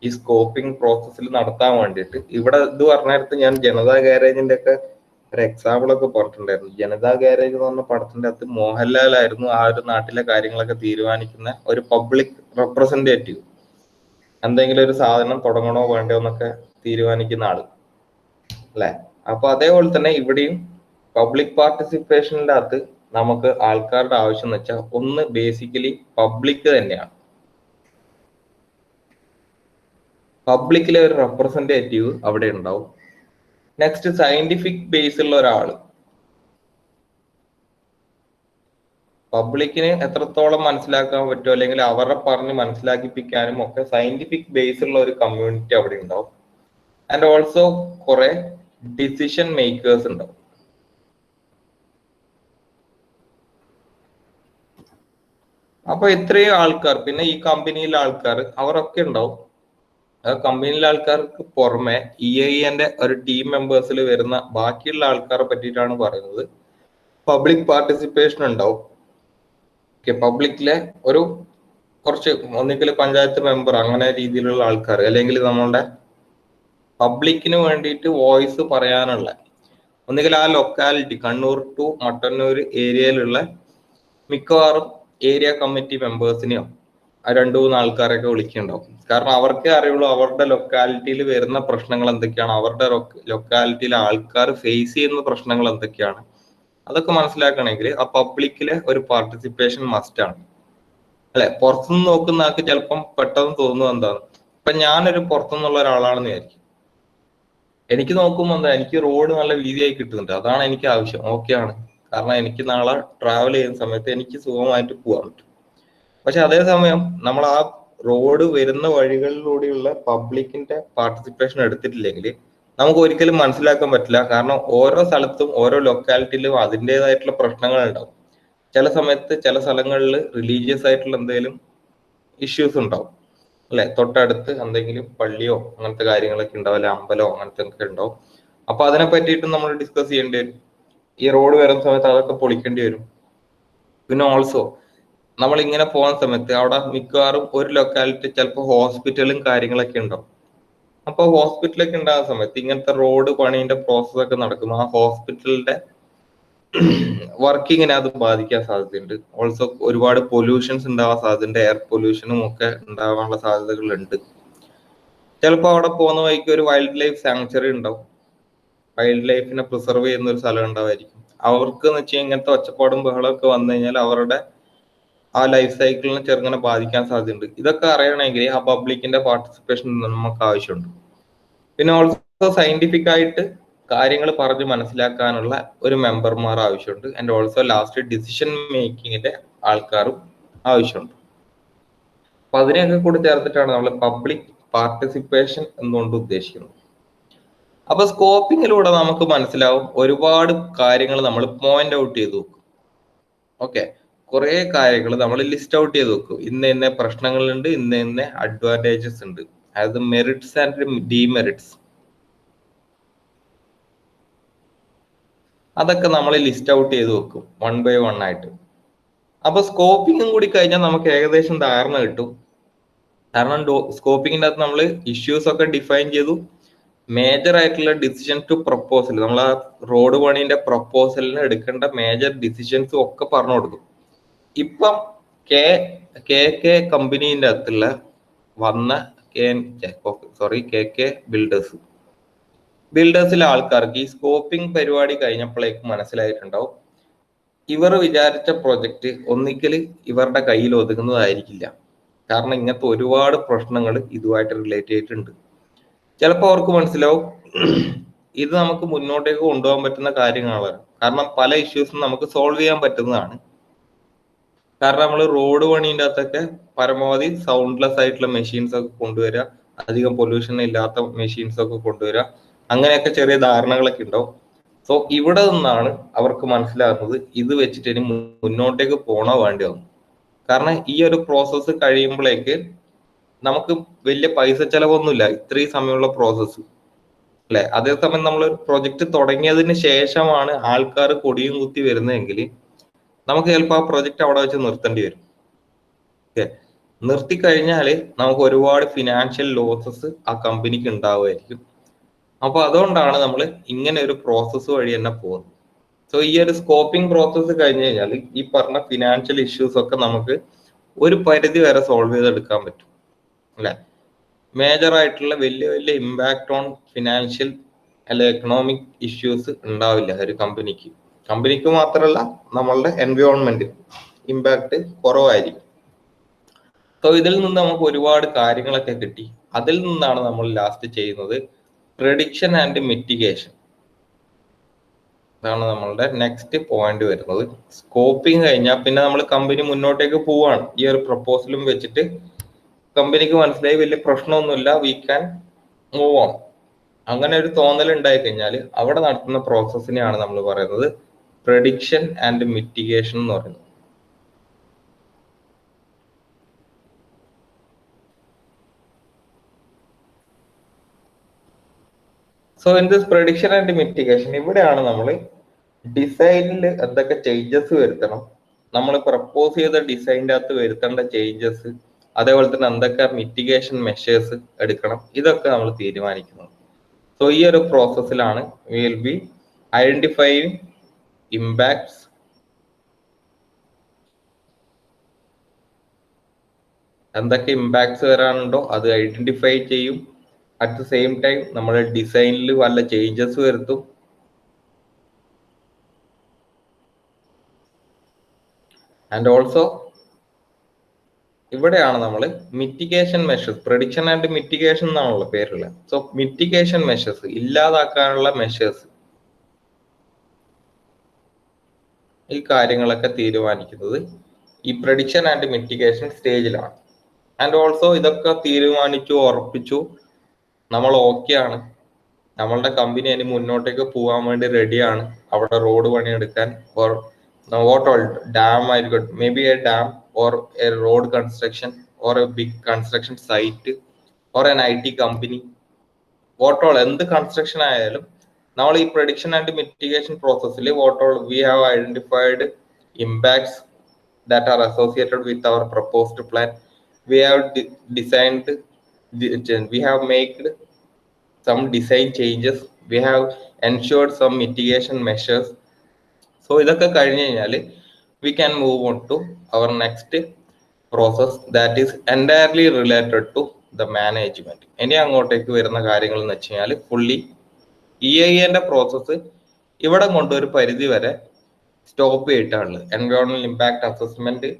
ഈ സ്കോപ്പിംഗ് പ്രോസസ്സിൽ നടത്താൻ വേണ്ടിയിട്ട്. ഇവിടെ ഇത് പറഞ്ഞിടത്ത് ഞാൻ ജനതാ ഗാരേജിന്റെ ഒക്കെ ഒരു എക്സാമ്പിൾ ഒക്കെ പറഞ്ഞിട്ടുണ്ടായിരുന്നു. ജനതാ ഗാരേജ് എന്ന് പറഞ്ഞ പടത്തിന്റെ അകത്ത് മോഹൻലാൽ ആയിരുന്നു ആ ഒരു നാട്ടിലെ കാര്യങ്ങളൊക്കെ തീരുമാനിക്കുന്ന ഒരു പബ്ലിക് റെപ്രസെന്റേറ്റീവ്. എന്തെങ്കിലും ഒരു സാധനം തുടങ്ങണോ വേണ്ടോ എന്നൊക്കെ തീരുമാനിക്കുന്ന ആള് അല്ലെ. അപ്പൊ അതേപോലെ തന്നെ ഇവിടെയും പബ്ലിക് പാർട്ടിസിപ്പേഷനിന്റെ അകത്ത് നമുക്ക് ആൾക്കാരുടെ ആവശ്യം എന്ന് വെച്ചാൽ ഒന്ന് ബേസിക്കലി പബ്ലിക് തന്നെയാണ്. പബ്ലിക്കിലെ ഒരു റെപ്രസെന്റേറ്റീവ് അവിടെ ഉണ്ടാവും. നെക്സ്റ്റ് സയന്റിഫിക് ബേസ് ഉള്ള ഒരാള്, പബ്ലിക്കിന് എത്രത്തോളം മനസ്സിലാക്കാൻ പറ്റുമോ അല്ലെങ്കിൽ അവരെ പറഞ്ഞ് മനസ്സിലാക്കിപ്പിക്കാനും ഒക്കെ സയന്റിഫിക് ബേസ് ഉള്ള ഒരു കമ്മ്യൂണിറ്റി അവിടെ ഉണ്ടാവും. ആൻഡ് ഓൾസോ കുറെ ഡിസിഷൻ മേക്കേഴ്സ് ഉണ്ടാവും. അപ്പൊ ഇത്രയും ആൾക്കാർ, പിന്നെ ഈ കമ്പനിയിലെ ആൾക്കാർ അവരൊക്കെ ഉണ്ടാവും. കമ്പനിയിലെ ആൾക്കാർക്ക് പുറമെ ന്റെ ഒരു ടീം മെമ്പേഴ്സിൽ വരുന്ന ബാക്കിയുള്ള ആൾക്കാരെ പറ്റിയിട്ടാണ് പറയുന്നത്. പബ്ലിക് പാർട്ടിസിപ്പേഷൻ ഉണ്ടാവും. പബ്ലിക്കിലെ ഒരു കുറച്ച് ഒന്നുകിൽ പഞ്ചായത്ത് മെമ്പർ അങ്ങനെ രീതിയിലുള്ള ആൾക്കാർ, അല്ലെങ്കിൽ നമ്മളുടെ പബ്ലിക്കിന് വേണ്ടിയിട്ട് വോയിസ് പറയാനുള്ള ഒന്നുകിൽ ആ ലൊക്കാലിറ്റി കണ്ണൂർ ടു മട്ടന്നൂർ ഏരിയയിലുള്ള മിക്കവാറും ഏരിയ കമ്മിറ്റി മെമ്പേഴ്സിനെയോ ആ 2-3 ആൾക്കാരൊക്കെ വിളിക്കുന്നുണ്ടാവും. കാരണം അവർക്ക് അറിയുള്ളൂ അവരുടെ ലൊക്കാലിറ്റിയിൽ വരുന്ന പ്രശ്നങ്ങൾ എന്തൊക്കെയാണ്, അവരുടെ ലൊക്കാലിറ്റിയിലെ ആൾക്കാർ ഫേസ് ചെയ്യുന്ന പ്രശ്നങ്ങൾ എന്തൊക്കെയാണ്, അതൊക്കെ മനസ്സിലാക്കണമെങ്കിൽ ആ പബ്ലിക്കിലെ ഒരു പാർട്ടിസിപ്പേഷൻ മസ്റ്റ് ആണ് അല്ലെ. പുറത്തുനിന്ന് നോക്കുന്ന ആൾക്ക് ചിലപ്പം പെട്ടെന്ന് തോന്നുന്നത് എന്താണ്, ഇപ്പൊ ഞാനൊരു പുറത്തുനിന്നുള്ള ഒരാളാണെന്ന് വിചാരിക്കും. എനിക്ക് നോക്കുമ്പോൾ എന്താ, എനിക്ക് റോഡ് നല്ല വീതിയായി കിട്ടുന്നുണ്ട്, അതാണ് എനിക്ക് ആവശ്യം, ഓക്കെ ആണ്. കാരണം എനിക്ക് നാളെ ട്രാവൽ ചെയ്യുന്ന സമയത്ത് എനിക്ക് സുഖമായിട്ട് പോകാൻ പറ്റും. പക്ഷെ അതേസമയം നമ്മൾ ആ റോഡ് വരുന്ന വഴികളിലൂടെയുള്ള പബ്ലിക്കിന്റെ പാർട്ടിസിപ്പേഷൻ എടുത്തിട്ടില്ലെങ്കിൽ നമുക്ക് ഒരിക്കലും മനസ്സിലാക്കാൻ പറ്റില്ല. കാരണം ഓരോ സ്ഥലത്തും ഓരോ ലൊക്കാലിറ്റിയിലും അതിൻ്റെതായിട്ടുള്ള പ്രശ്നങ്ങൾ ഉണ്ടാവും. ചില സമയത്ത് ചില സ്ഥലങ്ങളിൽ റിലീജിയസ് ആയിട്ടുള്ള എന്തെങ്കിലും ഇഷ്യൂസ് ഉണ്ടാവും അല്ലെ. തൊട്ടടുത്ത് എന്തെങ്കിലും പള്ളിയോ അങ്ങനത്തെ കാര്യങ്ങളൊക്കെ ഉണ്ടാവും, അല്ലെ അമ്പലമോ അങ്ങനത്തെ ഒക്കെ ഉണ്ടാവും. അപ്പൊ അതിനെ പറ്റിയിട്ട് നമ്മൾ ഡിസ്കസ് ചെയ്യേണ്ടി വരും. ഈ റോഡ് വരുന്ന സമയത്ത് അതൊക്കെ പൊളിക്കേണ്ടി വരും. പിന്നെ ഓൾസോ നമ്മൾ ഇങ്ങനെ പോകുന്ന സമയത്ത് അവിടെ മിക്കവാറും ഒരു ലൊക്കാലിറ്റി ചിലപ്പോൾ ഹോസ്പിറ്റലും കാര്യങ്ങളൊക്കെ ഉണ്ടാവും. അപ്പൊ ഹോസ്പിറ്റലൊക്കെ ഉണ്ടാകുന്ന സമയത്ത് ഇങ്ങനത്തെ റോഡ് പണീന്റെ പ്രോസസ് ഒക്കെ നടക്കും. ആ ഹോസ്പിറ്റലിന്റെ വർക്കിങ്ങിനെ അത് ബാധിക്കാൻ സാധ്യതയുണ്ട്. ഓൾസോ ഒരുപാട് പൊല്യൂഷൻസ് ഉണ്ടാവാൻ സാധ്യതയുണ്ട്, എയർ പൊല്യൂഷനും ഒക്കെ ഉണ്ടാവാനുള്ള സാധ്യതകളുണ്ട്. ചിലപ്പോൾ അവിടെ പോകുന്ന വഴിക്ക് ഒരു വൈൽഡ് ലൈഫ് സാങ്ച്വറി ഉണ്ടാവും, വൈൽഡ് ലൈഫിനെ പ്രിസർവ് ചെയ്യുന്ന ഒരു സ്ഥലം ഉണ്ടാവായിരിക്കും. അവർക്ക് എന്ന് വെച്ചാൽ ഇങ്ങനത്തെ ഒച്ചപ്പാടും ബഹളമൊക്കെ വന്നു കഴിഞ്ഞാൽ അവരുടെ ആ ലൈഫ് സൈക്കിളിനെ ചെറുങ്ങനെ ബാധിക്കാൻ സാധ്യതയുണ്ട്. ഇതൊക്കെ അറിയണമെങ്കിൽ ആ പബ്ലിക്കിന്റെ പാർട്ടിസിപ്പേഷൻ നമുക്ക് ആവശ്യമുണ്ട്. പിന്നെ ഓൾസോ സയന്റിഫിക് ആയിട്ട് കാര്യങ്ങൾ പറഞ്ഞ് മനസ്സിലാക്കാനുള്ള ഒരു മെമ്പർമാർ ആവശ്യമുണ്ട്. ആൻഡ് ഓൾസോ ലാസ്റ്റ് ഡിസിഷൻ മേക്കിങ്ങിന്റെ ആൾക്കാരും ആവശ്യമുണ്ട്. അപ്പൊ അതിനെയൊക്കെ കൂടി ചേർത്തിട്ടാണ് നമ്മൾ പബ്ലിക് പാർട്ടിസിപ്പേഷൻ എന്നുകൊണ്ട് ഉദ്ദേശിക്കുന്നത്. അപ്പൊ സ്കോപ്പിങ്ങിലൂടെ നമുക്ക് മനസ്സിലാവും ഒരുപാട് കാര്യങ്ങൾ നമ്മൾ പോയിന്റ് ഔട്ട് ചെയ്ത് വെക്കും. ഓക്കെ, കുറെ കാര്യങ്ങൾ നമ്മൾ ലിസ്റ്റ് ഔട്ട് ചെയ്ത് വെക്കും. ഇന്ന പ്രശ്നങ്ങളുണ്ട്, ഇന്ന അഡ്വാൻറ്റേജസ് ഉണ്ട്, അതായത് മെറിറ്റ്സ് ആൻഡ് ഡിമെറിറ്റ്സ്, അതൊക്കെ നമ്മൾ ലിസ്റ്റ് ഔട്ട് ചെയ്ത് വെക്കും 1 by 1 ആയിട്ട്. അപ്പൊ സ്കോപ്പിങ്ങും കൂടി കഴിഞ്ഞാൽ നമുക്ക് ഏകദേശം ധാരണ കിട്ടും. കാരണം സ്കോപ്പിങ്ങിന്റെ അകത്ത് നമ്മൾ ഇഷ്യൂസ് ഒക്കെ ഡിഫൈൻ ചെയ്തു, മേജർ ആയിട്ടുള്ള ഡിസിഷൻ ടു പ്രപ്പോസൽ, നമ്മൾ ആ റോഡ് പണിന്റെ പ്രപ്പോസലിന് എടുക്കേണ്ട മേജർ ഡിസിഷൻസും ഒക്കെ പറഞ്ഞു കൊടുക്കും. ഇപ്പം കെ കെ കമ്പനീന്റെ അകത്തുള്ള വന്ന കെ കെ ബിൽഡേഴ്സിലെ ആൾക്കാർക്ക് ഈ സ്കോപ്പിംഗ് പരിപാടി കഴിഞ്ഞപ്പോഴേക്കും മനസ്സിലായിട്ടുണ്ടാവും ഇവർ വിചാരിച്ച പ്രൊജക്ട് ഒന്നിക്കൽ ഇവരുടെ കയ്യിൽ ഒതുങ്ങുന്നതായിരിക്കില്ല. കാരണം ഇങ്ങനത്തെ ഒരുപാട് പ്രശ്നങ്ങൾ ഇതുമായിട്ട് റിലേറ്റ് ചെയ്തിട്ടുണ്ട്. ചിലപ്പോൾ അവർക്ക് മനസ്സിലാവും ഇത് നമുക്ക് മുന്നോട്ടേക്ക് കൊണ്ടുപോകാൻ പറ്റുന്ന കാര്യങ്ങളാണ്. കാരണം പല ഇഷ്യൂസും നമുക്ക് സോൾവ് ചെയ്യാൻ പറ്റുന്നതാണ്. കാരണം നമ്മൾ റോഡ് പണീൻ്റെ അകത്തൊക്കെ പരമാവധി സൗണ്ട്ലെസ് ആയിട്ടുള്ള മെഷീൻസ് ഒക്കെ കൊണ്ടുവരിക, അധികം പൊല്യൂഷൻ ഇല്ലാത്ത മെഷീൻസ് ഒക്കെ കൊണ്ടുവരിക, അങ്ങനെയൊക്കെ ചെറിയ ധാരണകളൊക്കെ ഉണ്ടാവും. സോ ഇവിടെ നിന്നാണ് അവർക്ക് മനസ്സിലാകുന്നത് ഇത് വെച്ചിട്ട് ഇനി മുന്നോട്ടേക്ക് പോണോ വേണ്ടി വന്നു. കാരണം ഈ ഒരു പ്രോസസ്സ് കഴിയുമ്പോഴേക്ക് നമുക്ക് വലിയ പൈസ ചെലവൊന്നുമില്ല, ഇത്രയും സമയമുള്ള പ്രോസസ്സ് അല്ലെ. അതേസമയം നമ്മൾ പ്രൊജക്ട് തുടങ്ങിയതിന് ശേഷമാണ് ആൾക്കാർ കൊടിയും കുത്തി വരുന്നതെങ്കിൽ നമുക്ക് ചിലപ്പോൾ ആ പ്രൊജക്ട് അവിടെ വെച്ച് നിർത്തേണ്ടി വരും. ഓക്കെ, നിർത്തി കഴിഞ്ഞാൽ നമുക്ക് ഒരുപാട് ഫിനാൻഷ്യൽ ലോസസ് ആ കമ്പനിക്ക് ഉണ്ടാവുമായിരിക്കും. അപ്പൊ അതുകൊണ്ടാണ് നമ്മൾ ഇങ്ങനെ ഒരു പ്രോസസ്സ് വഴി തന്നെ പോകുന്നത്. സോ ഈ ഒരു സ്കോപ്പിംഗ് പ്രോസസ്സ് കഴിഞ്ഞു കഴിഞ്ഞാൽ ഈ പറഞ്ഞ ഫിനാൻഷ്യൽ ഇഷ്യൂസ് ഒക്കെ നമുക്ക് ഒരു പരിധി വരെ സോൾവ് ചെയ്തെടുക്കാൻ പറ്റും അല്ലെ. മേജർ ആയിട്ടുള്ള വലിയ ഇമ്പാക്ട് ഓൺ ഫിനാൻഷ്യൽ അല്ലെ എക്കണോമിക് ഇഷ്യൂസ് ഉണ്ടാവില്ല ഒരു കമ്പനിക്ക് മാത്രമല്ല നമ്മളുടെ എൻവയോൺമെന്റ് ഇമ്പാക്ട് കുറവായിരിക്കും. സോ ഇതിൽ നിന്ന് നമുക്ക് ഒരുപാട് കാര്യങ്ങളൊക്കെ കിട്ടി. അതിൽ നിന്നാണ് നമ്മൾ ലാസ്റ്റ് ചെയ്യുന്നത് പ്രെഡിക്ഷൻ ആൻഡ് മിറ്റിഗേഷൻ. ഇതാണ് നമ്മളുടെ നെക്സ്റ്റ് പോയിന്റ് വരുന്നത്. സ്കോപ്പിംഗ് കഴിഞ്ഞാൽ പിന്നെ നമ്മൾ കമ്പനി മുന്നോട്ടേക്ക് പോവാണ്. ഈ ഒരു പ്രപ്പോസലും വെച്ചിട്ട് കമ്പനിക്ക് മനസ്സിലായി വലിയ പ്രശ്നമൊന്നുമില്ല, വി ക്യാൻ മൂവ് ഓൺ. അങ്ങനെ ഒരു തോന്നൽ ഉണ്ടായി കഴിഞ്ഞാൽ അവിടെ നടത്തുന്ന പ്രോസസ്സിനെയാണ് നമ്മൾ പറയുന്നത് പ്രെഡിക്ഷൻ ആൻഡ് മിറ്റിഗേഷൻ എന്ന് പറയുന്നത്. So in this prediction and mitigation ഇവിടെയാണ് നമ്മൾ ഡിസൈനിൽ എന്തൊക്കെ ചേഞ്ചസ് വരുത്തണം, നമ്മൾ പ്രപ്പോസ് ചെയ്ത ഡിസൈനിന്റെ അകത്ത് വരുത്തേണ്ട ചേഞ്ചസ്, അതേപോലെ തന്നെ എന്തൊക്കെ മിറ്റിഗേഷൻ മെഷേഴ്സ് എടുക്കണം, ഇതൊക്കെ നമ്മൾ തീരുമാനിക്കുന്നത്. സോ ഈ ഒരു പ്രോസസ്സിലാണ് we will be identifying impacts, എന്തൊക്കെ ഇമ്പാക്ട്സ് വരാനുണ്ടോ അത് ഐഡന്റിഫൈ ചെയ്യും. അറ്റ് ദ സെയിം ടൈം നമ്മുടെ ഡിസൈനിൽ വല്ല ചേഞ്ചസ് വരുത്തും. ആൻഡ് ഓൾസോ ഇവിടെയാണ് നമ്മൾ mitigation measures, prediction and mitigation എന്നാണുള്ള പേരുള്ളത്. സോ മിറ്റിഗേഷൻ മെഷേഴ്സ്, ഇല്ലാതാക്കാനുള്ള മെഷേഴ്സ്, ഈ കാര്യങ്ങളൊക്കെ തീരുമാനിക്കുന്നത് ഈ പ്രെഡിക്ഷൻ ആൻഡ് മിറ്റിഗേഷൻ സ്റ്റേജിലാണ്. ആൻഡ് ഓൾസോ ഇതൊക്കെ തീരുമാനിച്ചു ഉറപ്പിച്ചു നമ്മൾ ഓക്കെ ആണ്, നമ്മളുടെ കമ്പനി അതിന് മുന്നോട്ടേക്ക് പോകാൻ വേണ്ടി റെഡിയാണ്, അവിടെ റോഡ് പണിയെടുക്കാൻ ഓർ വാട്ട് ഓൾ ഡാം ആയിരിക്കും, maybe a dam or a road construction or a big construction site or an IT company, what all എന്ത് കൺസ്ട്രക്ഷൻ ആയാലും നമ്മൾ ഈ പ്രെഡിക്ഷൻ ആൻഡ് മിറ്റിഗേഷൻ പ്രോസസ്സിൽ what all we have identified impacts that are associated with our proposed plan, we have designed, we have made some design changes, we have ensured some mitigation measures. So ഇതൊക്കെ കഴിഞ്ഞു കഴിഞ്ഞാൽ we can move on to our next process that is entirely related to the management. ഇനി അങ്ങോട്ടേക്ക് വരുന്ന കാര്യങ്ങൾ എന്ന് വെച്ച് കഴിഞ്ഞാൽ ഫുള്ളി EIA പ്രോസസ്സ് ഇവിടെ കൊണ്ട് ഒരു പരിധി വരെ സ്റ്റോപ്പ് ചെയ്തിട്ടാണുള്ളത്. എൻവയോൺമെന്റൽ ഇമ്പാക്ട് അസസ്മെന്റ്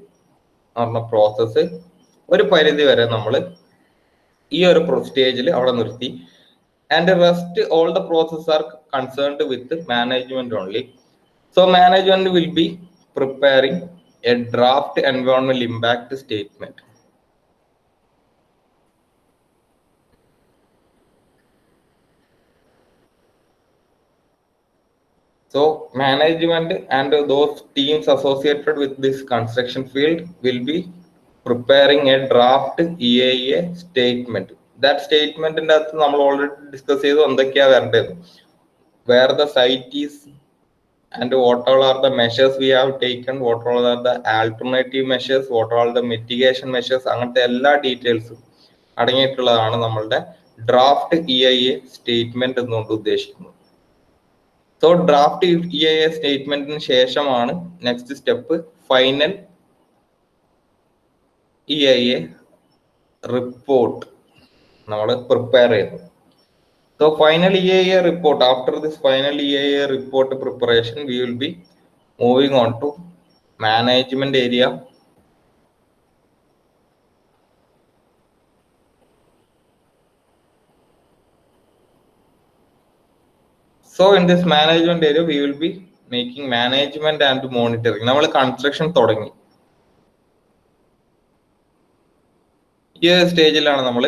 പറഞ്ഞ പ്രോസസ്സ് ഒരു പരിധി വരെ നമ്മൾ ഈ ഒരു സ്റ്റേജിൽ അവിടെ നിർത്തി. And rest all the process are concerned with management only. So management will be preparing a draft എൻവയോൺമെന്റൽ impact statement. So management and those teams associated with this construction field will be preparing a draft EIA statement. That statement in that we already discussed where the site is and what all are the measures we have taken, what all are the alternative measures, what all the mitigation measures, അങ്ങനത്തെ എല്ലാ ഡീറ്റെയിൽസും അടങ്ങിയിട്ടുള്ളതാണ് നമ്മളുടെ draft EIA statement എന്നുകൊണ്ട് ഉദ്ദേശിക്കുന്നത്. So draft EIA സ്റ്റേറ്റ്മെന്റിന് ശേഷമാണ് next step final EIA report നമ്മൾ prepare ചെയ്യുന്നത്. So final EIA report, after this final EIA report preparation, we will be moving on to management area. So in this management area, we will be making management and monitoring. Now construction തുടങ്ങി. ഈ സ്റ്റേജിലാണ് നമ്മൾ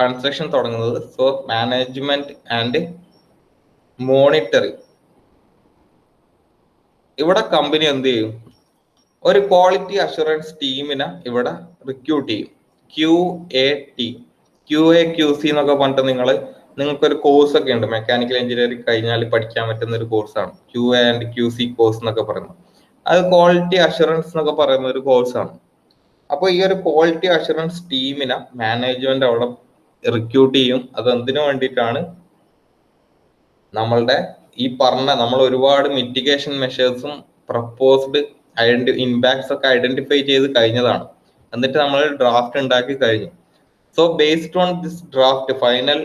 construction തുടങ്ങുന്നത്. So management and monitoring. ഇവിടെ company എന്ത് ചെയ്യും? ഒരു quality assurance ടീമിനെ ഇവിടെ റിക്രൂട്ട് ചെയ്യും. QAT, QA QC എന്നൊക്കെ പറഞ്ഞിട്ട് നിങ്ങൾക്കൊരു കോഴ്സ് ഒക്കെ ഉണ്ട്. മെക്കാനിക്കൽ എഞ്ചിനീയറിംഗ് കഴിഞ്ഞാൽ പഠിക്കാൻ പറ്റുന്ന ഒരു കോഴ്സാണ് QA ആൻഡ് QC കോഴ്സ് എന്നൊക്കെ പറയുന്നത്. അത് ക്വാളിറ്റി അഷുറൻസ് എന്നൊക്കെ പറയുന്ന ഒരു കോഴ്സാണ്. അപ്പോൾ ഈ ഒരു ക്വാളിറ്റി അഷുറൻസ് ടീമിനെ മാനേജ്മെന്റ് അവിടെ റിക്രൂട്ട് ചെയ്യും. അത് എന്തിനു വേണ്ടിയിട്ടാണ്? നമ്മളുടെ ഈ പറഞ്ഞ നമ്മൾ ഒരുപാട് മിറ്റിഗേഷൻ മെഷേഴ്സും പ്രപ്പോസ്ഡ് ഇമ്പാക്ട്സ് ഒക്കെ ഐഡന്റിഫൈ ചെയ്ത് കഴിഞ്ഞതാണ്. എന്നിട്ട് നമ്മൾ ഡ്രാഫ്റ്റ് ഉണ്ടാക്കി കഴിഞ്ഞു. So based on this draft final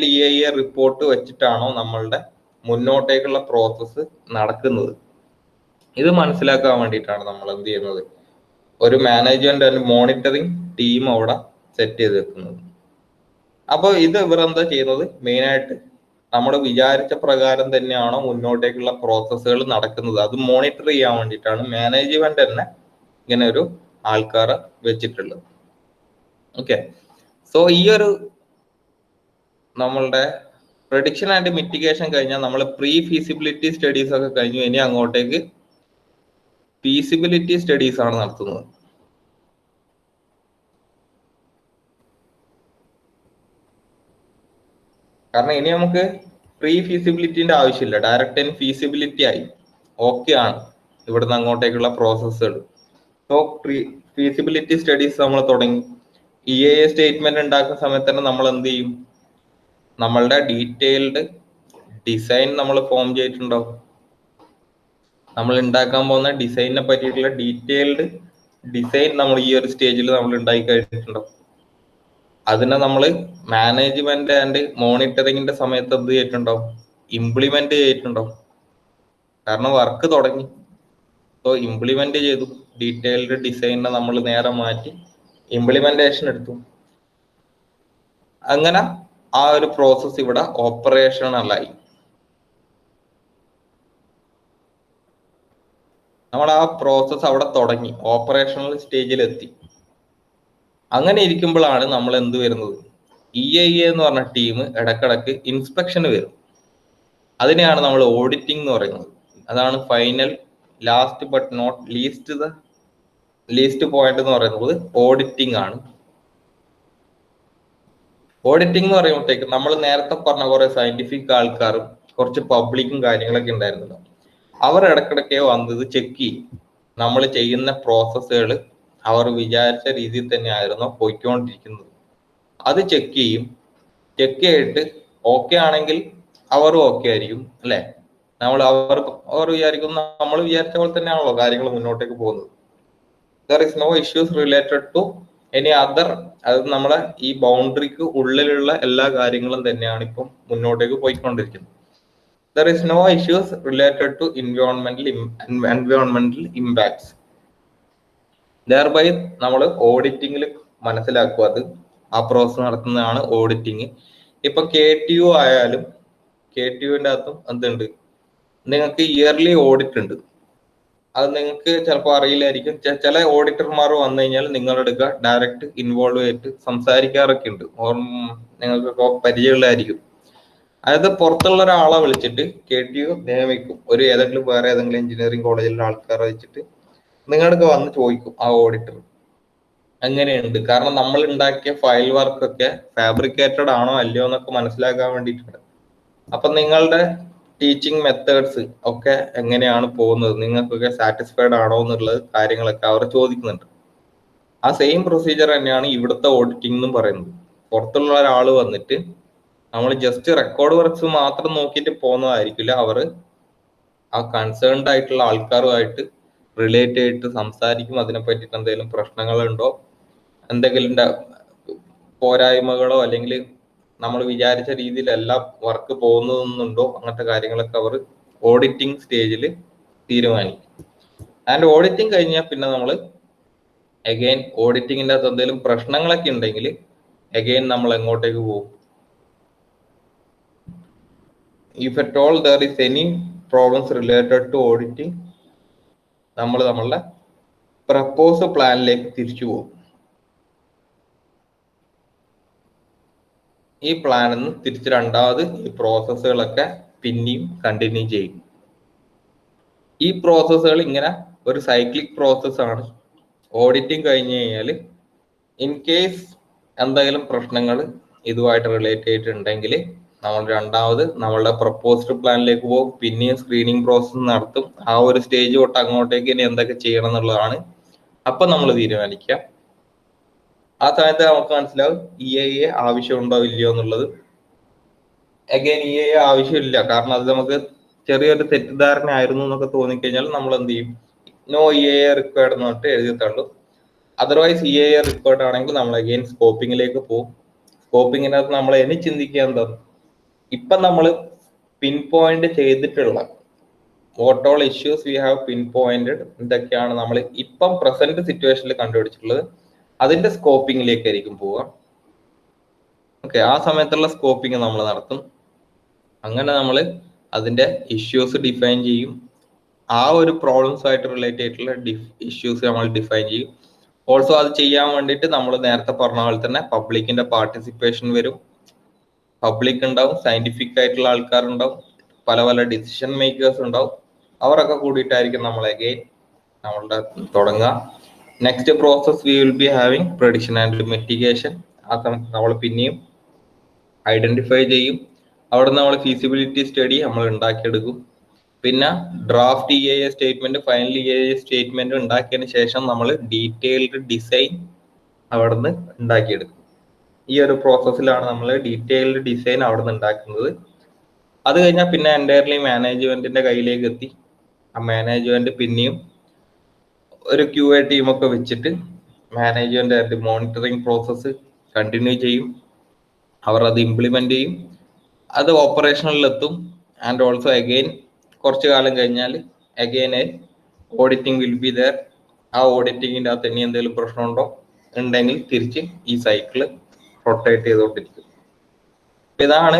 EIA report വെച്ചിട്ടാണോ നമ്മളുടെ മുന്നോട്ടേക്കുള്ള പ്രോസസ്സ് നടക്കുന്നത്? ഇത് മനസ്സിലാക്കാൻ വേണ്ടിയിട്ടാണ് നമ്മൾ എന്ത് ചെയ്യുന്നത്? ഒരു മാനേജ്മെന്റ് ആൻഡ് മോണിറ്ററിങ് ടീം അവിടെ സെറ്റ് ചെയ്ത് വെക്കുന്നത്. അപ്പോൾ ഇത് ഇവരെന്താ ചെയ്യുന്നത്? മെയിനായിട്ട് നമ്മൾ വിചാരിച്ച പ്രകാരം തന്നെയാണോ മുന്നോട്ടേക്കുള്ള പ്രോസസ്സുകൾ നടക്കുന്നത്, അത് മോണിറ്റർ ചെയ്യാൻ വേണ്ടിയിട്ടാണ് മാനേജ്മെന്റ് തന്നെ ഇങ്ങനെ ഒരു ആൾക്കാരെ വെച്ചിട്ടുള്ളത്. ഓക്കെ, സോ ഈ ഒരു നമ്മളുടെ പ്രഡിക്ഷൻ ആൻഡ് മിറ്റിഗേഷൻ കഴിഞ്ഞാൽ നമ്മൾ പ്രീ ഫീസിബിലിറ്റി സ്റ്റഡീസ് ഒക്കെ കഴിഞ്ഞു. ഇനി അങ്ങോട്ടേക്ക് ഫീസിബിലിറ്റി സ്റ്റഡീസ് ആണ് നടത്തുന്നത്. കാരണം ഇനി നമുക്ക് പ്രീ ഫീസിബിലിറ്റിന്റെ ആവശ്യമില്ല, ഡയറക്റ്റ് ആൻഡ് ഫീസിബിലിറ്റി ആയി ഓക്കെ ആണ് ഇവിടുന്ന് അങ്ങോട്ടേക്കുള്ള പ്രോസസ്സുകൾ. സോ പ്രീ ഫീസിബിലിറ്റി സ്റ്റഡീസ് നമ്മൾ തുടങ്ങി. EIA സ്റ്റേറ്റ്മെന്റ് ഉണ്ടാക്കുന്ന സമയത്ത് തന്നെ നമ്മൾ എന്ത് ചെയ്യും? നമ്മളുടെ ഡീറ്റെയിൽഡ് ഡിസൈൻ നമ്മൾ ഫോം ചെയ്തിട്ടുണ്ടാവും. നമ്മൾ ഉണ്ടാക്കാൻ പോകുന്ന ഡിസൈനിനെ പറ്റിയിട്ടുള്ള ഡീറ്റെയിൽഡ് ഡിസൈൻ നമ്മൾ ഈ ഒരു സ്റ്റേജിൽ നമ്മൾ ഉണ്ടാക്കി കഴിഞ്ഞിട്ടുണ്ടാവും. അതിനെ നമ്മൾ മാനേജ്മെന്റ് ആൻഡ് മോണിറ്ററിങ്ങിന്റെ സമയത്ത് എന്ത് ചെയ്തിട്ടുണ്ടാവും? ഇംപ്ലിമെന്റ് ചെയ്തിട്ടുണ്ടാവും. കാരണം വർക്ക് തുടങ്ങി. സോ ഇംപ്ലിമെന്റ് ചെയ്തു. ഡീറ്റെയിൽഡ് ഡിസൈനിനെ നമ്മൾ നേരെ മാറ്റി ഇംപ്ലിമെന്റേഷൻ എടുത്തു. അങ്ങനെ ആ ഒരു പ്രോസസ് ഇവിടെ ഓപ്പറേഷണലായി. നമ്മൾ ആ പ്രോസസ് അവിടെ തുടങ്ങി, ഓപ്പറേഷണൽ സ്റ്റേജിലെത്തി. അങ്ങനെ ഇരിക്കുമ്പോഴാണ് നമ്മൾ എന്ത് വരുന്നത്? EIA എന്ന് പറഞ്ഞ ടീം ഇടക്കിടക്ക് ഇൻസ്പെക്ഷന് വരും. അതിനെയാണ് നമ്മൾ ഓഡിറ്റിംഗ് എന്ന് പറയുന്നത്. അതാണ് final last but not least point എന്ന് പറയുന്നത് ഓഡിറ്റിംഗ് ആണ്. ഓഡിറ്റിംഗ് എന്ന് പറയുമ്പോഴത്തേക്ക് നമ്മൾ നേരത്തെ പറഞ്ഞ കുറെ സയന്റിഫിക് ആൾക്കാരും കുറച്ച് പബ്ലിക്കും കാര്യങ്ങളൊക്കെ ഉണ്ടായിരുന്നല്ലോ. അവർ ഇടക്കിടക്കെ വന്നത് ചെക്ക് ചെയ്യും. നമ്മൾ ചെയ്യുന്ന പ്രോസസ്സുകൾ അവർ വിചാരിച്ച രീതിയിൽ തന്നെ ആയിരുന്നോ പോയിക്കൊണ്ടിരിക്കുന്നത്, അത് ചെക്ക് ചെയ്യും. ചെക്ക് ചെയ്തിട്ട് ഓക്കെ ആണെങ്കിൽ അവരും ഓക്കെ ആയിരിക്കും അല്ലെ. അവർ വിചാരിക്കുന്ന നമ്മൾ വിചാരിച്ച പോലെ തന്നെയാണല്ലോ കാര്യങ്ങൾ മുന്നോട്ടേക്ക് പോകുന്നത്. There is no issues related to any other. അത് നമ്മളെ ഈ ബൗണ്ടറിക്ക് ഉള്ളിലുള്ള എല്ലാ കാര്യങ്ങളും തന്നെയാണ് ഇപ്പം മുന്നോട്ടേക്ക് പോയിക്കൊണ്ടിരിക്കുന്നത്. There is no issues related to എൻവയോൺമെന്റൽ ഇമ്പാക്ട്സ്. ദർബൈ നമ്മൾ ഓഡിറ്റിംഗിൽ മനസ്സിലാക്കുക, അത് ആ പ്രോസസ് നടത്തുന്നതാണ് ഓഡിറ്റിംഗ്. ഇപ്പൊ KTU ആയാലും KTUവിന്റെ അകത്തും എന്തുണ്ട്? നിങ്ങൾക്ക് ഇയർലി ഓഡിറ്റ് ഉണ്ട്. അത് നിങ്ങൾക്ക് ചിലപ്പോൾ അറിയില്ലായിരിക്കും. ചില ഓഡിറ്റർമാർ വന്നു കഴിഞ്ഞാൽ നിങ്ങളെടുക്കുക ഡയറക്റ്റ് ഇൻവോൾവ് ചെയ്തിട്ട് സംസാരിക്കാറൊക്കെ ഉണ്ട്. നിങ്ങൾക്കൊക്കെ പരിചയമുള്ളതായിരിക്കും. അതായത് പുറത്തുള്ള ഒരാളെ വിളിച്ചിട്ട് KTU നിയമിക്കും, ഒരു ഏതെങ്കിലും വേറെ ഏതെങ്കിലും എഞ്ചിനീയറിംഗ് കോളേജിലുള്ള ആൾക്കാരെ വെച്ചിട്ട് നിങ്ങൾക്ക് വന്ന് ചോദിക്കും ആ ഓഡിറ്റർ എങ്ങനെയുണ്ട്, കാരണം നമ്മൾ ഉണ്ടാക്കിയ ഫയൽ വർക്ക് ഒക്കെ ഫാബ്രിക്കേറ്റഡ് ആണോ അല്ലയോ എന്നൊക്കെ മനസ്സിലാക്കാൻ വേണ്ടിയിട്ടുണ്ട്. അപ്പൊ നിങ്ങളുടെ ടീച്ചിങ് മെത്തേഡ്സ് ഒക്കെ എങ്ങനെയാണ് പോകുന്നത്, നിങ്ങൾക്കൊക്കെ സാറ്റിസ്ഫൈഡ് ആണോ എന്നുള്ളത് കാര്യങ്ങളൊക്കെ അവർ ചോദിക്കുന്നുണ്ട്. ആ സെയിം പ്രൊസീജിയർ തന്നെയാണ് ഇവിടുത്തെ ഓഡിറ്റിംഗ് എന്നും പറയുന്നത്. പുറത്തുള്ള ഒരാൾ വന്നിട്ട് നമ്മൾ ജസ്റ്റ് റെക്കോർഡ് വർക്ക്സ് മാത്രം നോക്കിയിട്ട് പോകുന്നതായിരിക്കില്ല, അവർ ആ കൺസേൺഡ് ആയിട്ടുള്ള ആൾക്കാരുമായിട്ട് റിലേറ്റ് ചെയ്തിട്ട് സംസാരിക്കും. അതിനെ പറ്റിയിട്ട് എന്തെങ്കിലും പ്രശ്നങ്ങളുണ്ടോ, എന്തെങ്കിലും പോരായ്മകളോ അല്ലെങ്കിൽ നമ്മൾ വിചാരിച്ച രീതിയിലല്ല വർക്ക് പോകുന്നതെന്നുണ്ടോ, അങ്ങനത്തെ കാര്യങ്ങളൊക്കെ അവർ ഓഡിറ്റിംഗ് സ്റ്റേജിൽ തീരുമാനിക്കും. ആൻഡ് ഓഡിറ്റിംഗ് കഴിഞ്ഞാൽ പിന്നെ നമ്മൾ അഗെയിൻ ഓഡിറ്റിങ്ങിൻ്റെ അകത്ത് എന്തെങ്കിലും പ്രശ്നങ്ങളൊക്കെ ഉണ്ടെങ്കിൽ അഗെയിൻ നമ്മൾ എങ്ങോട്ടേക്ക് പോകും? If at all there is any problems related to auditing, നമ്മൾ നമ്മളുടെ പ്രപ്പോസ് പ്ലാനിലേക്ക് തിരിച്ചു പോകും. ഈ പ്ലാനിൽ നിന്ന് തിരിച്ച് രണ്ടാമത് ഈ പ്രോസസ്സുകളൊക്കെ പിന്നെയും കണ്ടിന്യൂ ചെയ്യും. ഈ പ്രോസസ്സുകൾ ഇങ്ങനെ ഒരു സൈക്ലിക് പ്രോസസ്സാണ്. ഓഡിറ്റിംഗ് കഴിഞ്ഞ് കഴിഞ്ഞാൽ ഇൻ കേസ് എന്തെങ്കിലും പ്രശ്നങ്ങൾ ഇതുമായിട്ട് റിലേറ്റ് ചെയ്തിട്ടുണ്ടെങ്കിൽ നമ്മൾ രണ്ടാമത് നമ്മളുടെ പ്രപ്പോസ്ഡ് പ്ലാനിലേക്ക് പോകും, പിന്നെയും സ്ക്രീനിങ് പ്രോസസ്സ് നടത്തും. ആ ഒരു സ്റ്റേജ് തൊട്ട് അങ്ങോട്ടേക്ക് ഇനി എന്തൊക്കെ ചെയ്യണം എന്നുള്ളതാണ് അപ്പം നമ്മൾ തീരുമാനിക്കുക. ആ സമയത്ത് നമുക്ക് മനസ്സിലാവും EIA ആവശ്യമുണ്ടോ ഇല്ലയോ എന്നുള്ളത്. അഗൈൻ EIA ആവശ്യമില്ല, കാരണം അത് നമുക്ക് ചെറിയൊരു തെറ്റിദ്ധാരണ ആയിരുന്നു എന്നൊക്കെ തോന്നിക്കഴിഞ്ഞാൽ നമ്മൾ എന്ത് ചെയ്യും, നോ EIA റിക്വയർഡ് എന്ന് പറഞ്ഞിട്ട് എഴുതി തള്ളും. അതർവൈസ് EIA റിക്വയർഡ് ആണെങ്കിൽ നമ്മൾ അഗൈൻ സ്കോപ്പിങ്ങിലേക്ക് പോകും. സ്കോപ്പിങ്ങിനകത്ത് നമ്മൾ ഇനി ചിന്തിക്കുക എന്താ, ഇപ്പം നമ്മൾ പിൻ പോയിന്റ് ചെയ്തിട്ടുള്ള what all issues we have pin pointed, എന്തൊക്കെയാണ് നമ്മൾ ഇപ്പം പ്രസന്റ് സിറ്റുവേഷനിൽ കണ്ടുപിടിച്ചിട്ടുള്ളത്, അതിന്റെ സ്കോപ്പിങ്ങിലേക്കായിരിക്കും പോവുക. ഓക്കെ, ആ സമയത്തുള്ള സ്കോപ്പിംഗ് നമ്മൾ നടത്തും. അങ്ങനെ നമ്മൾ അതിന്റെ ഇഷ്യൂസ് ഡിഫൈൻ ചെയ്യും. ആ ഒരു പ്രോബ്ലംസ് ആയിട്ട് റിലേറ്റ് ആയിട്ടുള്ള ഇഷ്യൂസ് നമ്മൾ ഡിഫൈൻ ചെയ്യും. ഓൾസോ അത് ചെയ്യാൻ വേണ്ടിയിട്ട് നമ്മൾ നേരത്തെ പറഞ്ഞ പോലെ തന്നെ പബ്ലിക്കിന്റെ പാർട്ടിസിപ്പേഷൻ വരും. പബ്ലിക് ഉണ്ടാവും, സയന്റിഫിക് ആയിട്ടുള്ള ആൾക്കാരുണ്ടാവും, പല പല ഡിസിഷൻ മേക്കേഴ്സ് ഉണ്ടാവും. അവരൊക്കെ കൂടിയിട്ടായിരിക്കും നമ്മൾ അഗെയിൻ നമ്മളുടെ തുടങ്ങുക. Next process V will be having prediction and mitigation. ആ സമയത്ത് നമ്മൾ പിന്നെയും ഐഡന്റിഫൈ ചെയ്യും. അവിടെ നമ്മൾ ഫീസിബിലിറ്റി സ്റ്റഡി നമ്മൾ ഉണ്ടാക്കിയെടുക്കും. പിന്നെ draft EIA statement, final EIA statement ഉണ്ടാക്കിയതിന് ശേഷം നമ്മൾ ഡീറ്റെയിൽഡ് ഡിസൈൻ അവിടെ നിന്ന് ഉണ്ടാക്കിയെടുക്കും. ഈ ഒരു പ്രോസസ്സിലാണ് നമ്മൾ ഡീറ്റെയിൽഡ് ഡിസൈൻ അവിടെ നിന്ന് ഉണ്ടാക്കുന്നത്. അത് കഴിഞ്ഞാൽ പിന്നെ എൻറ്റയർലി മാനേജ്മെന്റിന്റെ കയ്യിലേക്ക് എത്തി. ആ മാനേജ്മെന്റ് പിന്നെയും ഒരു QA ടീമൊക്കെ വെച്ചിട്ട് മാനേജ്മെന്റ് മോണിറ്ററിങ് പ്രോസസ്സ് കണ്ടിന്യൂ ചെയ്യും. അവർ അത് ഇംപ്ലിമെന്റ് ചെയ്യും, അത് ഓപ്പറേഷനിൽ എത്തും. ആൻഡ് ഓൾസോ അഗെയിൻ കുറച്ചു കാലം കഴിഞ്ഞാൽ again auditing will be there. ആ ഓഡിറ്റിങ്ങിൻ്റെ അകത്ത് ഇനി എന്തെങ്കിലും പ്രശ്നമുണ്ടോ ഉണ്ടെങ്കിൽ തിരിച്ച് ഈ സൈക്കിള് റൊട്ടേറ്റ് ചെയ്തുകൊണ്ടിരിക്കും. ഇതാണ്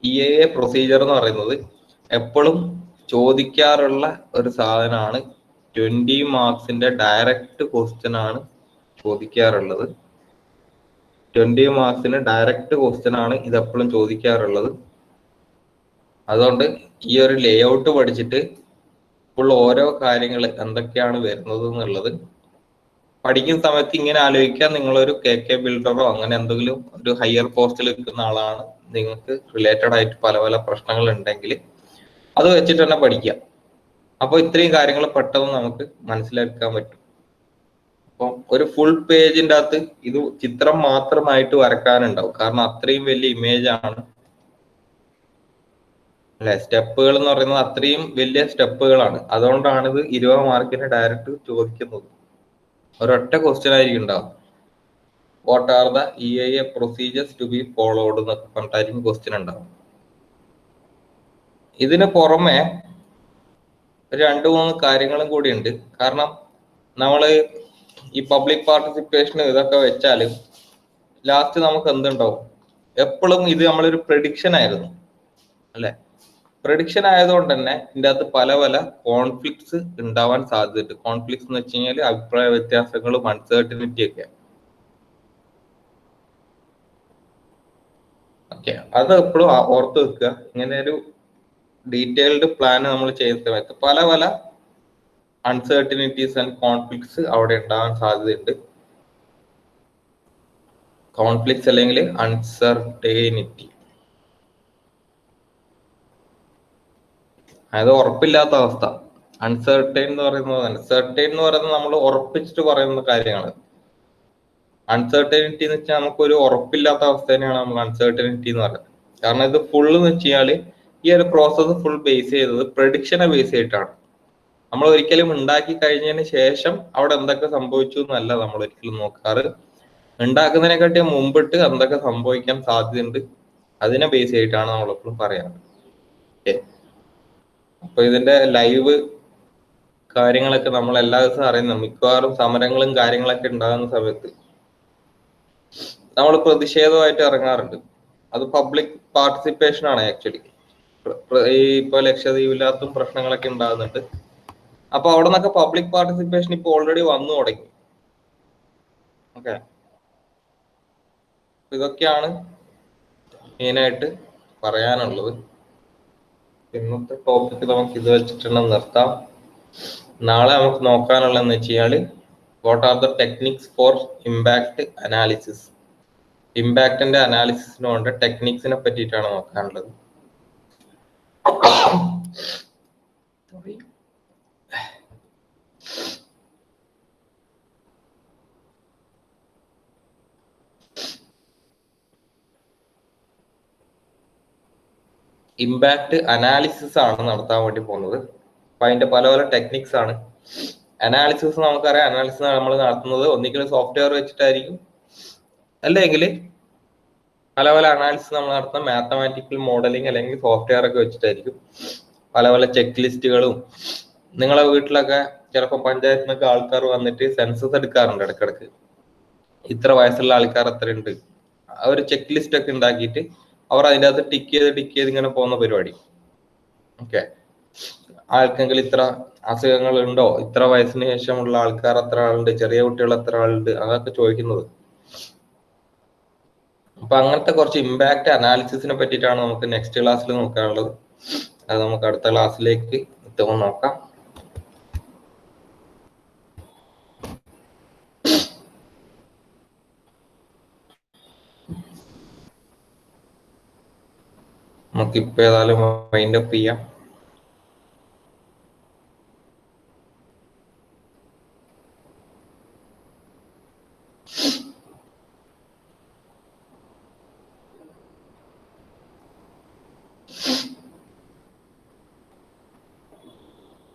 EIA പ്രൊസീജിയർ എന്ന് പറയുന്നത്. എപ്പോഴും ചോദിക്കാറുള്ള ഒരു സാധനമാണ്. 20 മാർക്സിന്റെ ഡയറക്റ്റ് ക്വസ്റ്റ്യൻ ആണ് ചോദിക്കാറുള്ളത്. 20 മാർക്സിന് ഡയറക്റ്റ് ക്വസ്റ്റ്യൻ ആണ് ഇതെപ്പോഴും ചോദിക്കാറുള്ളത്. അതുകൊണ്ട് ഈ ഒരു ലേ ഔട്ട് പഠിച്ചിട്ട് ഫുൾ ഓരോ കാര്യങ്ങൾ എന്തൊക്കെയാണ് വരുന്നത് എന്നുള്ളത് പഠിക്കുന്ന സമയത്ത് ഇങ്ങനെ ആലോചിക്കാൻ, നിങ്ങളൊരു KK ബിൽഡറോ അങ്ങനെ എന്തെങ്കിലും ഒരു ഹയർ പോസ്റ്റിൽ നിൽക്കുന്ന ആളാണ്, നിങ്ങൾക്ക് റിലേറ്റഡ് ആയിട്ട് പല പല പ്രശ്നങ്ങൾ ഉണ്ടെങ്കിൽ അത് വെച്ചിട്ട് തന്നെ പഠിക്കാം. അപ്പോൾ ഇത്രയും കാര്യങ്ങൾ പെട്ടെന്ന് നമുക്ക് മനസ്സിലാക്കാൻ പറ്റും. അപ്പം ഒരു ഫുൾ പേജിന്റെ അകത്ത് ഇത് ചിത്രം മാത്രമായിട്ട് വരക്കാനുണ്ടാവും, കാരണം അത്രയും വലിയ ഇമേജ് ആണ് അല്ലെ. സ്റ്റെപ്പുകൾ എന്ന് പറയുന്നത് അത്രയും വലിയ സ്റ്റെപ്പുകളാണ്. അതുകൊണ്ടാണ് ഇത് 20 മാർക്കിന് ഡയറക്റ്റ് ചോദിക്കുന്നത്. ഒരൊറ്റ ക്വസ്റ്റ്യൻ ആയിരിക്കും ഉണ്ടാവും. What are the EIA procedures to be followed എന്നൊക്കെ പറഞ്ഞിട്ടായിരിക്കും ക്വസ്റ്റ്യൻ ഉണ്ടാവും. ഇതിന് പുറമെ 2-3 കാര്യങ്ങളും കൂടി ഉണ്ട്. കാരണം നമ്മൾ ഈ പബ്ലിക് പാർട്ടിസിപ്പേഷൻ ഇതൊക്കെ വെച്ചാൽ ലാസ്റ്റ് നമുക്ക് എന്തുണ്ടാവും, എപ്പോഴും ഇത് നമ്മളൊരു പ്രഡിക്ഷൻ ആയിരുന്നു അല്ലെ. പ്രഡിക്ഷൻ ആയതുകൊണ്ട് തന്നെ ഇതിൻ്റെ അകത്ത് പല പല കോൺഫ്ലിക്ട്സ് ഉണ്ടാവാൻ സാധ്യതയുണ്ട്. കോൺഫ്ലിക്ട്സ് എന്ന് വെച്ച് കഴിഞ്ഞാൽ അഭിപ്രായ വ്യത്യാസങ്ങളും അൺസർട്ടനിറ്റി ഒക്കെ. ഓക്കെ, അത് എപ്പോഴും ഓർത്ത് വെക്കുക. ഇങ്ങനെ ഒരു ഡീറ്റെയിൽഡ് പ്ലാൻ നമ്മൾ ചെയ്യുന്ന സമയത്ത് പല പല അൺസർട്ടനിറ്റീസ് ആൻഡ് കോൺഫ്ലിക്ട്സ് അവിടെ ഉണ്ടാകാൻ സാധ്യതയുണ്ട്. കോൺഫ്ലിക്ട്സ് അല്ലെങ്കിൽ അൺസർട്ടനിറ്റി, അതായത് ഉറപ്പില്ലാത്ത അവസ്ഥ. അൺസർട്ടൈൻ എന്ന് പറയുന്നത് നമ്മൾ ഉറപ്പിച്ചിട്ട് പറയുന്ന കാര്യങ്ങൾ. അൺസർട്ടനിറ്റി എന്ന് വെച്ചാൽ നമുക്കൊരു ഉറപ്പില്ലാത്ത അവസ്ഥ തന്നെയാണ് നമ്മൾ അൺസർട്ടനിറ്റി എന്ന് പറയുന്നത്. കാരണം ഇത് ഫുള്ള് എന്ന് വെച്ചാൽ ഈ ഒരു പ്രോസസ്സ് ഫുൾ ബേസ് ചെയ്തത് പ്രഡിക്ഷനെ ബേസ് ചെയ്തിട്ടാണ്. നമ്മൾ ഒരിക്കലും ഉണ്ടാക്കി കഴിഞ്ഞതിന് ശേഷം അവിടെ എന്തൊക്കെ സംഭവിച്ചു എന്നല്ല നമ്മൾ ഒരിക്കലും നോക്കാറ്. ഉണ്ടാക്കുന്നതിനെക്കാട്ടി മുമ്പിട്ട് എന്തൊക്കെ സംഭവിക്കാൻ സാധ്യതയുണ്ട് അതിനെ ബേസ് ചെയ്തിട്ടാണ് നമ്മളെപ്പോഴും പറയാറ്. ഓക്കെ, അപ്പൊ ഇതിന്റെ ലൈവ് കാര്യങ്ങളൊക്കെ നമ്മൾ എല്ലാ ദിവസവും അറിയുന്നത്. മിക്കവാറും സമരങ്ങളും കാര്യങ്ങളൊക്കെ ഉണ്ടാകുന്ന സമയത്ത് നമ്മൾ പ്രതിഷേധമായിട്ട് ഇറങ്ങാറുണ്ട്. അത് പബ്ലിക് പാർട്ടിസിപ്പേഷൻ ആണ് ആക്ച്വലി. ഈ ഇപ്പൊ ലക്ഷദ്വീപില്ലാത്തും പ്രശ്നങ്ങളൊക്കെ ഉണ്ടാകുന്നുണ്ട്. അപ്പൊ അവിടെ നിന്നൊക്കെ പബ്ലിക് പാർട്ടിസിപ്പേഷൻ ഇപ്പൊ ഓൾറെഡി വന്നു തുടങ്ങി. ഓക്കെ, ഇതൊക്കെയാണ് മെയിനായിട്ട് പറയാനുള്ളത്. ഇന്നത്തെ ടോപ്പിക് നമുക്ക് ഇത് വെച്ചിട്ടുണ്ടെന്ന് നിർത്താം. നാളെ നമുക്ക് നോക്കാനുള്ളതെന്ന് വെച്ച് കഴിഞ്ഞാൽ what are the techniques for impact analysis. ഇമ്പാക്റ്റിന്റെ അനാലിസിസിന് വേണ്ട ടെക്നിക്സിനെ പറ്റിയിട്ടാണ് നോക്കാനുള്ളത്. ഇമ്പാക്ട് അനാലിസിസ് ആണ് നടത്താൻ വേണ്ടി പോകുന്നത്. അപ്പൊ അതിന്റെ പല പല ടെക്നിക്സ് ആണ്. അനാലിസിസ് നമുക്കറിയാം, അനാലിസിസ് നമ്മൾ നടത്തുന്നത് ഒന്നിക്കലും സോഫ്റ്റ്വെയർ വെച്ചിട്ടായിരിക്കും, അല്ലെങ്കിൽ പല പല അനാലിസിസ് നമ്മൾ നടത്തുന്ന മാത്തമാറ്റിക്കൽ മോഡലിംഗ് അല്ലെങ്കിൽ സോഫ്റ്റ്വെയർ ഒക്കെ വെച്ചിട്ടായിരിക്കും. പല പല ചെക്ക് ലിസ്റ്റുകളും, നിങ്ങളെ വീട്ടിലൊക്കെ ചിലപ്പോൾ പഞ്ചായത്തിൽ നിന്നൊക്കെ ആൾക്കാർ വന്നിട്ട് സെൻസസ് എടുക്കാറുണ്ട് ഇടക്കിടക്ക്. ഇത്ര വയസ്സുള്ള ആൾക്കാർ എത്രയുണ്ട്, ആ ഒരു ചെക്ക് ലിസ്റ്റ് ഒക്കെ ഉണ്ടാക്കിയിട്ട് അവർ അതിൻ്റെ അകത്ത് ടിക്ക് ചെയ്ത് ഇങ്ങനെ പോകുന്ന പരിപാടി. ഓക്കെ, ആർക്കെങ്കിലും ഇത്ര അസുഖങ്ങൾ ഉണ്ടോ, ഇത്ര വയസ്സിന് ശേഷമുള്ള ആൾക്കാർ എത്ര ആളുണ്ട്, ചെറിയ കുട്ടികൾ എത്ര ആളുണ്ട്, അതൊക്കെ ചോദിക്കുന്നത്. അപ്പൊ അങ്ങനത്തെ കുറച്ച് ഇമ്പാക്ട് അനാലിസിസിനെ പറ്റിയിട്ടാണ് നമുക്ക് നെക്സ്റ്റ് ക്ലാസ്സിൽ നോക്കാനുള്ളത്. അത് നമുക്ക് അടുത്ത ക്ലാസ്സിലേക്ക് എത്തുമ്പോൾ നോക്കാം. നമുക്കിപ്പോ ഏതായാലും വൈൻഡ് അപ്പ് ചെയ്യാം.